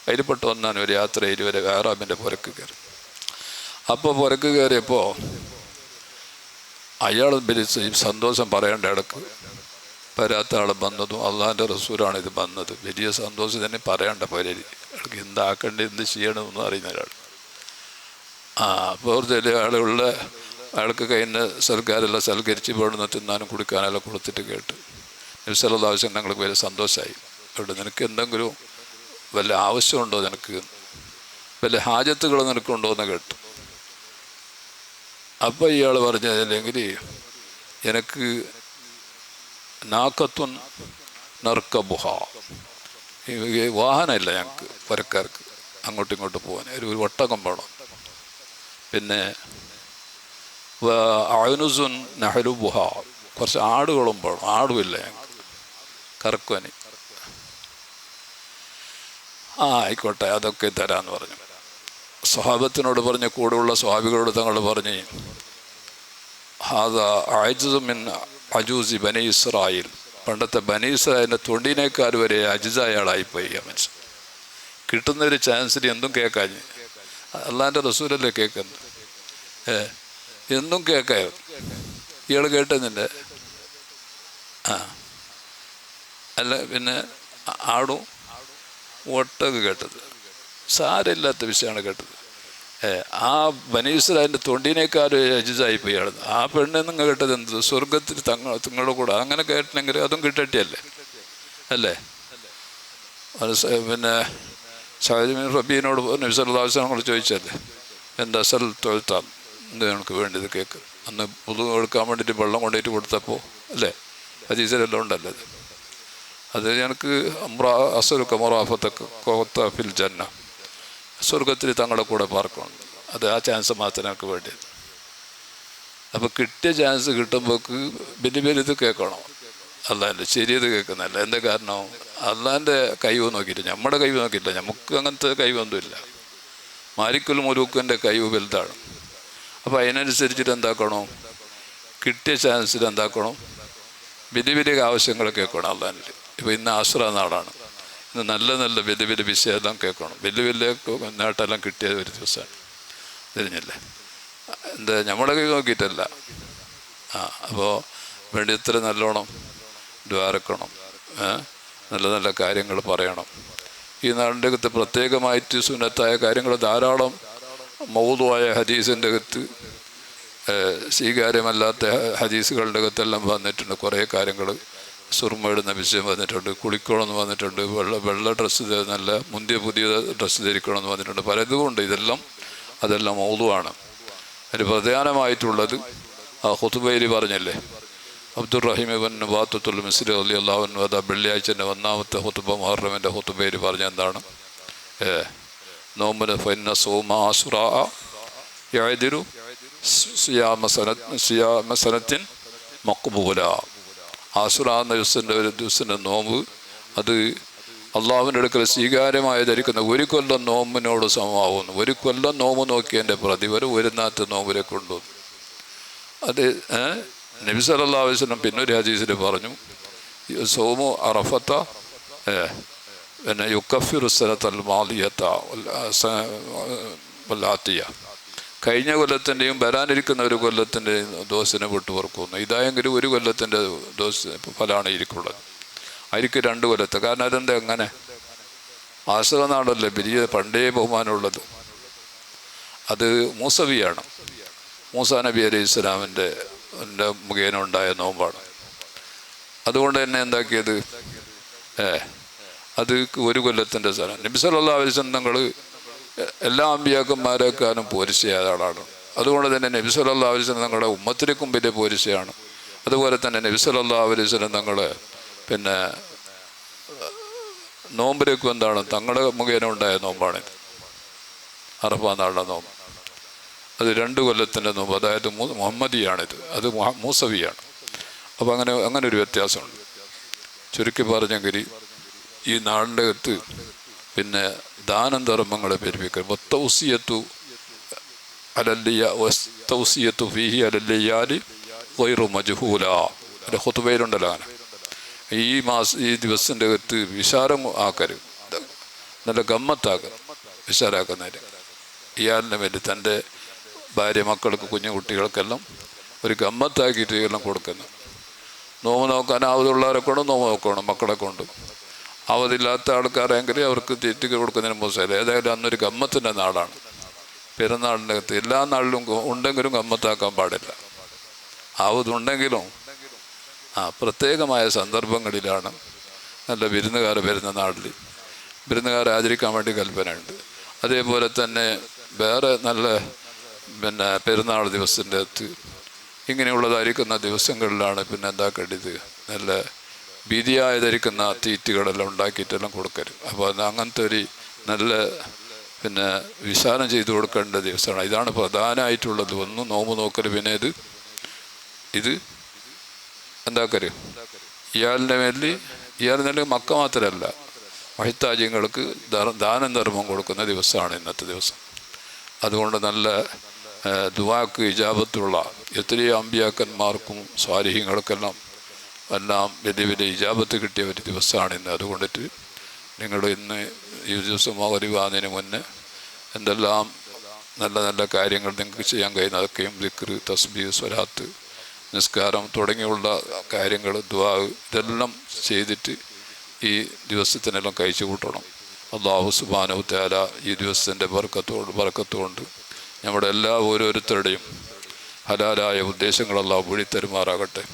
അതിൽപ്പെട്ട ഒന്നാണ് ഒരു യാത്രയിൽ വരെ അറാബിൻ്റെ പുരക്ക് കയറി. അപ്പോൾ പുരക്ക് കയറിയപ്പോൾ അയാൾ സന്തോഷം പറയേണ്ട ഇടക്ക് വരാത്ത ആൾ വന്നതും അള്ളാഹിൻ്റെ റസൂലാണ് ഇത് വന്നത്. വലിയ സന്തോഷം തന്നെ പറയണ്ട പോലെ അയാൾക്ക് എന്താക്കേണ്ടത് എന്ത് ചെയ്യണമെന്നും അറിയുന്ന ഒരാൾ. അപ്പോൾ ചില ആളുള്ള അയാൾക്ക് കഴിഞ്ഞ സൽക്കാരെല്ലാം സൽക്കരിച്ച് വേണമെന്ന് തിന്നാനും കുടിക്കാനെല്ലാം കൊടുത്തിട്ട് കേട്ട് നബി സല്ലല്ലാഹു അലൈഹി വസല്ലം ഞങ്ങൾക്ക് വലിയ സന്തോഷമായി. അവിടെ നിനക്ക് എന്തെങ്കിലും വല്ല ആവശ്യമുണ്ടോ, നിനക്ക് വല്ല ഹാജത്തുകൾ നിനക്കുണ്ടോ എന്ന് കേട്ടു. അപ്പോൾ ഇയാൾ പറഞ്ഞതില്ലെങ്കിൽ എനിക്ക് നാക്കത്തുൻ നർക്കബുഹ, വാഹനമില്ല ഞങ്ങൾക്ക് പരക്കാർക്ക് അങ്ങോട്ടും ഇങ്ങോട്ടും പോകാൻ. ഒരു ഒട്ടകം വേണം. പിന്നെ അയനുസുൻ നഹലുബുഹ, കുറച്ച് ആടുകളും വേണം. ആടുമില്ല ഞങ്ങൾക്ക് കറക്കുവാൻ. ആയിക്കോട്ടെ അതൊക്കെ തരാമെന്ന് പറഞ്ഞു. സ്വഹാബത്തിനോട് പറഞ്ഞ കൂടെയുള്ള സ്വഹാബികളോട് തങ്ങൾ പറഞ്ഞ് ഹാദാ അജ്സു മിൻ അജൂസി ബനി ഇസ്രായേൽ, പണ്ടത്തെ ബനി ഇസ്രായേലിൻ്റെ തൊണ്ടിനേക്കാൾ വരെ അജിസായ ആളായിപ്പോയി ആ മനുഷ്യൻ. കിട്ടുന്നൊരു ചാൻസിന് എന്തും കേൾക്കാൻ. അള്ളാഹിൻ്റെ റസൂലല്ലേ കേൾക്കുന്നത്, എന്തും കേൾക്കായോ. ഇയാൾ കേട്ടതിൻ്റെ അല്ല പിന്നെ ആടും ഒട്ടൊക്കെ കേട്ടത്, സാരമില്ലാത്ത വിഷയമാണ് കേട്ടത്. ആ ബനീസ്രായൻ്റെ തൊണ്ടിനേക്കാളും അജിസായി പോയി ആടുന്നു. ആ പെണ്ണ് നിങ്ങൾ കേട്ടത് എന്ത്? സ്വർഗത്തിൽ തങ്ങളുടെ കൂടെ അങ്ങനെ കേട്ടണമെങ്കിൽ അതും കിട്ടട്ടിയല്ലേ അല്ലേ? പിന്നെ സാഹിബിൻ റബീനോട് നബി സല്ലല്ലാഹു അലൈഹി വസല്ലം ചോദിച്ചല്ലേ, എൻ്റെ അസൽ തൊഴുത്താൽ എന്ത് നമുക്ക് വേണ്ടത് കേക്ക്? അന്ന് പുതു എടുക്കാൻ വേണ്ടിയിട്ട് വെള്ളം കൊണ്ടുപോയിട്ട് കൊടുത്തപ്പോൾ അല്ലേ, ഹദീസിലെല്ലാം ഉണ്ടല്ലോ അത് എനിക്ക് അസലുക്ക മൊറാഫത്തൊക്കെ കോത്ത ഫിൽ ജന്ന, സ്വർഗത്തിൽ തങ്ങളുടെ കൂടെ പാർക്കണം. അത് ആ ചാൻസ് മാത്രമേ എനിക്ക് വേണ്ടിയത്. അപ്പോൾ കിട്ടിയ ചാൻസ് കിട്ടുമ്പോൾക്ക് വലിയ വലുത് കേൾക്കണം, അല്ലാണ്ട് ശരിയത് കേൾക്കുന്നതല്ല. എന്താ കാരണം? അള്ളാൻ്റെ കഴിവ് നോക്കിയിട്ട്, നമ്മുടെ കഴിവ് നോക്കിയില്ല. നമുക്ക് അങ്ങനത്തെ കഴിവൊന്നുമില്ല. മാലിക്കുൽ മുലൂക്കിൻ്റെ കഴിവ് വലുതാണ്. അപ്പോൾ അതിനനുസരിച്ചിട്ട് എന്താക്കണം? കിട്ടിയ ചാൻസിൽ എന്താക്കണം? വലിയ വലിയ ആവശ്യങ്ങൾ കേൾക്കണം അള്ളാൻ്റെ. ഇപ്പോൾ ഇന്ന് ആശ്ര നാടാണ്, ഇന്ന് നല്ല നല്ല വലിയ വലിയ വിഷയമെല്ലാം കേൾക്കണം. വലിയ വലിയ നേട്ടമെല്ലാം കിട്ടിയ ഒരു ദിവസമാണ്, തിരിഞ്ഞില്ലേ? എന്താ നമ്മുടെ കൈ നോക്കിയിട്ടല്ല. അപ്പോൾ വേണ്ടി ഇത്ര നല്ലോണം ദ്വാരക്കണം, നല്ല നല്ല കാര്യങ്ങൾ പറയണം. ഈ നാടിൻ്റെ അകത്ത് പ്രത്യേകമായിട്ട് സുന്നത്തായ കാര്യങ്ങൾ ധാരാളം മൗദുആയ ഹദീസിൻ്റെ അകത്ത്, സ്വീകാര്യമല്ലാത്ത ഹദീസുകളുടെ അകത്തെല്ലാം വന്നിട്ടുണ്ട്. കുറേ കാര്യങ്ങൾ സുർമയിടുന്ന വിഷയം വന്നിട്ടുണ്ട്, കുളിക്കണമെന്ന് വന്നിട്ടുണ്ട്, വെള്ള ഡ്രസ്സ്, നല്ല പുതിയ ഡ്രസ്സ് ധരിക്കണമെന്ന് വന്നിട്ടുണ്ട്. പലതുമുണ്ട്. അതെല്ലാം മൗദുആണ്. അതിന് പ്രധാനമായിട്ടുള്ളത് ആ ഖുതുബയിൽ പറഞ്ഞല്ലേ, അബ്ദുറഹീം ഇബ്നു വാത്തുൽ മിസ്രി റളിയല്ലാഹു അൻഹു അതാ വെള്ളിയാഴ്ചൻ്റെ ഒന്നാമത്തെ ഖുതുബ മുഹറമിൻ്റെ ഖുതുബയിൽ പറഞ്ഞ എന്താണ്? നോമ്പിന് ഫഇന്ന സൗമ ആശുറാ യഅദിലു സിയാമ സനത്തിൻ മഖ്ബൂല. ആശുറ എന്ന ഒരു ദിവസത്തിൻ്റെ നോമ്പ് അത് അള്ളാഹുവിൻ്റെ അടുക്കൽ സ്വീകാര്യമായതായിരിക്കുന്ന ഒരു കൊല്ലം നോമ്പിനോട് സമമാവുന്നു. ഒരു കൊല്ലം നോമ്പ് നോക്കിയതിൻ്റെ പ്രതിഫലം ഒരു നാത്തെ നോമ്പിനെ കൊണ്ടുവന്നു. അത് നബി സല്ലല്ലാഹു അലൈഹി വസല്ലം പിന്നൊരു ഹദീസിൽ പറഞ്ഞു, സൗമു അറഫത്ത പിന്നെ യുക്കഫിറു സനത്തൽ മാദിയത വല്ലാത്തിയ, കഴിഞ്ഞ കൊല്ലത്തിൻ്റെയും വരാനിരിക്കുന്ന ഒരു കൊല്ലത്തിൻ്റെയും ദോസിനെ വിട്ടു പുറക്കുന്നു. ഇതായെങ്കിലും ഒരു കൊല്ലത്തിൻ്റെ ദോസ് ഫലമാണ് ഇരിക്കുള്ളത്, ആയിരിക്കും 2 കൊല്ലത്തെ. കാരണം അതെന്താ അങ്ങനെ? ആശ്ര നാടല്ലേ വലിയ പണ്ടേ ബഹുമാനമുള്ളത്. അത് മൂസവിയാണ്, മൂസാ നബി അലൈഹി ഇസ്ലാമിൻ്റെ മുഖേന ഉണ്ടായ നോമ്പാണ്. അതുകൊണ്ട് തന്നെ എന്താക്കിയത്, അത് ഒരു കൊല്ലത്തിൻ്റെ സ്ഥലം. നബി സല്ലല്ലാഹു അലൈഹി വസല്ലം തങ്ങൾ എല്ലാ അമ്പിയാക്കന്മാരെക്കാളും പോരിശയായ ആളാണ്. അതുകൊണ്ട് തന്നെ നബി സല്ലല്ലാഹു അലൈഹി വസല്ലം തങ്ങളുടെ ഉമ്മത്തിലേക്കും വലിയ പോരിശയാണ്. അതുപോലെ തന്നെ നബി സല്ലല്ലാഹു അലൈഹി വസല്ലം തങ്ങൾ പിന്നെ നോമ്പിലേക്കും എന്താണ് തങ്ങളുടെ മുഖേന ഉണ്ടായ നോമ്പാണിത്, അറഫാ നാളിലെ നോമ്പ്. അത് 2 കൊല്ലത്തിൻ്റെ നോമ്പ്, അതായത് മുഹമ്മദിയാണിത്, അത് മൂസവിയാണ്. അപ്പോൾ അങ്ങനെ ഒരു വ്യത്യാസമുണ്ട്. ചുരുക്കി പറഞ്ഞെങ്കിൽ ഈ നാടിൻ്റെ അകത്ത് പിന്നെ ദാനം ധർമ്മങ്ങളെ പെരുപ്പിക്കുക. വത്തൗസിയത്തു ഫീഹി അലല്ലിയാലി ഗൈറു മജ്ഹൂല. എൻ്റെ ഖുതുബയിലുണ്ടല്ലോ അങ്ങനെ. ഈ ദിവസത്തിൻ്റെ അകത്ത് വിശാരം ആക്കരുത്, നല്ല ഗമ്മത്താക്കരുത്. വിശാലാക്കുന്നതിന് ഇയാളിന് വേണ്ടി തൻ്റെ ഭാര്യ, മക്കൾക്ക്, കുഞ്ഞു കുട്ടികൾക്കെല്ലാം ഒരു ഗമ്മത്താക്കിയിട്ട് എല്ലാം കൊടുക്കുന്നു. നോമ്പ് നോക്കാൻ ആവതുള്ളവരെ കൊണ്ട് നോമ്പ് നോക്കണം, മക്കളെ കൊണ്ട്. അവധില്ലാത്ത ആൾക്കാരെങ്കിൽ അവർക്ക് തീറ്റി കൊടുക്കുന്നതിന് മോശമല്ല. ഏതായാലും അന്നൊരു ഗമ്മത്തിൻ്റെ നാടാണ് പെരുന്നാളിൻ്റെ അകത്ത്. എല്ലാ നാളിലും ഉണ്ടെങ്കിലും ഗമ്മത്താക്കാൻ പാടില്ല. ആവതുണ്ടെങ്കിലും പ്രത്യേകമായ സന്ദർഭങ്ങളിലാണ് നല്ല വിരുന്നുകാർ വരുന്ന നാട്ടിൽ വിരുന്നുകാരെ ആചരിക്കാൻ വേണ്ടി കൽപ്പനയുണ്ട്. അതേപോലെ തന്നെ വേറെ നല്ല പിന്നെ പെരുന്നാൾ ദിവസത്തിൻ്റെ അകത്ത് ഇങ്ങനെയുള്ളതായിരിക്കുന്ന ദിവസങ്ങളിലാണ് പിന്നെ എന്താക്കേണ്ടത്, നല്ല ഭീതിയായ ധരിക്കുന്ന തീറ്റുകളെല്ലാം ഉണ്ടാക്കിയിട്ടെല്ലാം കൊടുക്കരുത്. അപ്പോൾ അത് അങ്ങനത്തെ ഒരു നല്ല പിന്നെ വിശാലം ചെയ്തു കൊടുക്കേണ്ട ദിവസമാണ്. ഇതാണ് പ്രധാനമായിട്ടുള്ളത്. ഒന്ന് നോമ്പ് നോക്കൽ, പിന്നെ ഇത് എന്താക്കരുത്, ഇയാളുടെ മക്ക മാത്രമല്ല മഹിത്താജ്യങ്ങൾക്ക് ദാനം ധർമ്മം കൊടുക്കുന്ന ദിവസമാണ് ഇന്നത്തെ ദിവസം. അതുകൊണ്ട് നല്ല ദുആക്ക് ഇജാബത്തുള്ള എത്രയോ അമ്പിയാക്കന്മാർക്കും സ്വാലിഹീങ്ങൾക്കെല്ലാം വലിയ വലിയ ഇജാബത്ത് കിട്ടിയ ഒരു ദിവസമാണ് ഇന്ന്. അതുകൊണ്ടിട്ട് നിങ്ങൾ ഇന്ന് ഈ ദിവസം മഗ്‌രിബാകുന്നതിന് മുന്നേ എന്തെല്ലാം നല്ല നല്ല കാര്യങ്ങൾ നിങ്ങൾക്ക് ചെയ്യാൻ കഴിയുന്ന അതൊക്കെയും ദിക്ർ, തസ്ബീഹ്, സ്വലാത്ത്, നിസ്കാരം തുടങ്ങിയുള്ള കാര്യങ്ങൾ, ദുആ, ഇതെല്ലാം ചെയ്തിട്ട് ഈ ദിവസത്തിനെല്ലാം കഴിച്ചു കൂട്ടണം. അല്ലാഹു സുബ്ഹാനഹു തആല ഈ ദിവസത്തിൻ്റെ ബർക്കത്തുകൊണ്ട് നമ്മുടെ എല്ലാ ഓരോരുത്തരുടെയും ഹലാലായ ഉദ്ദേശങ്ങൾ അല്ലാഹു വഴി തരുമാറാകട്ടെ.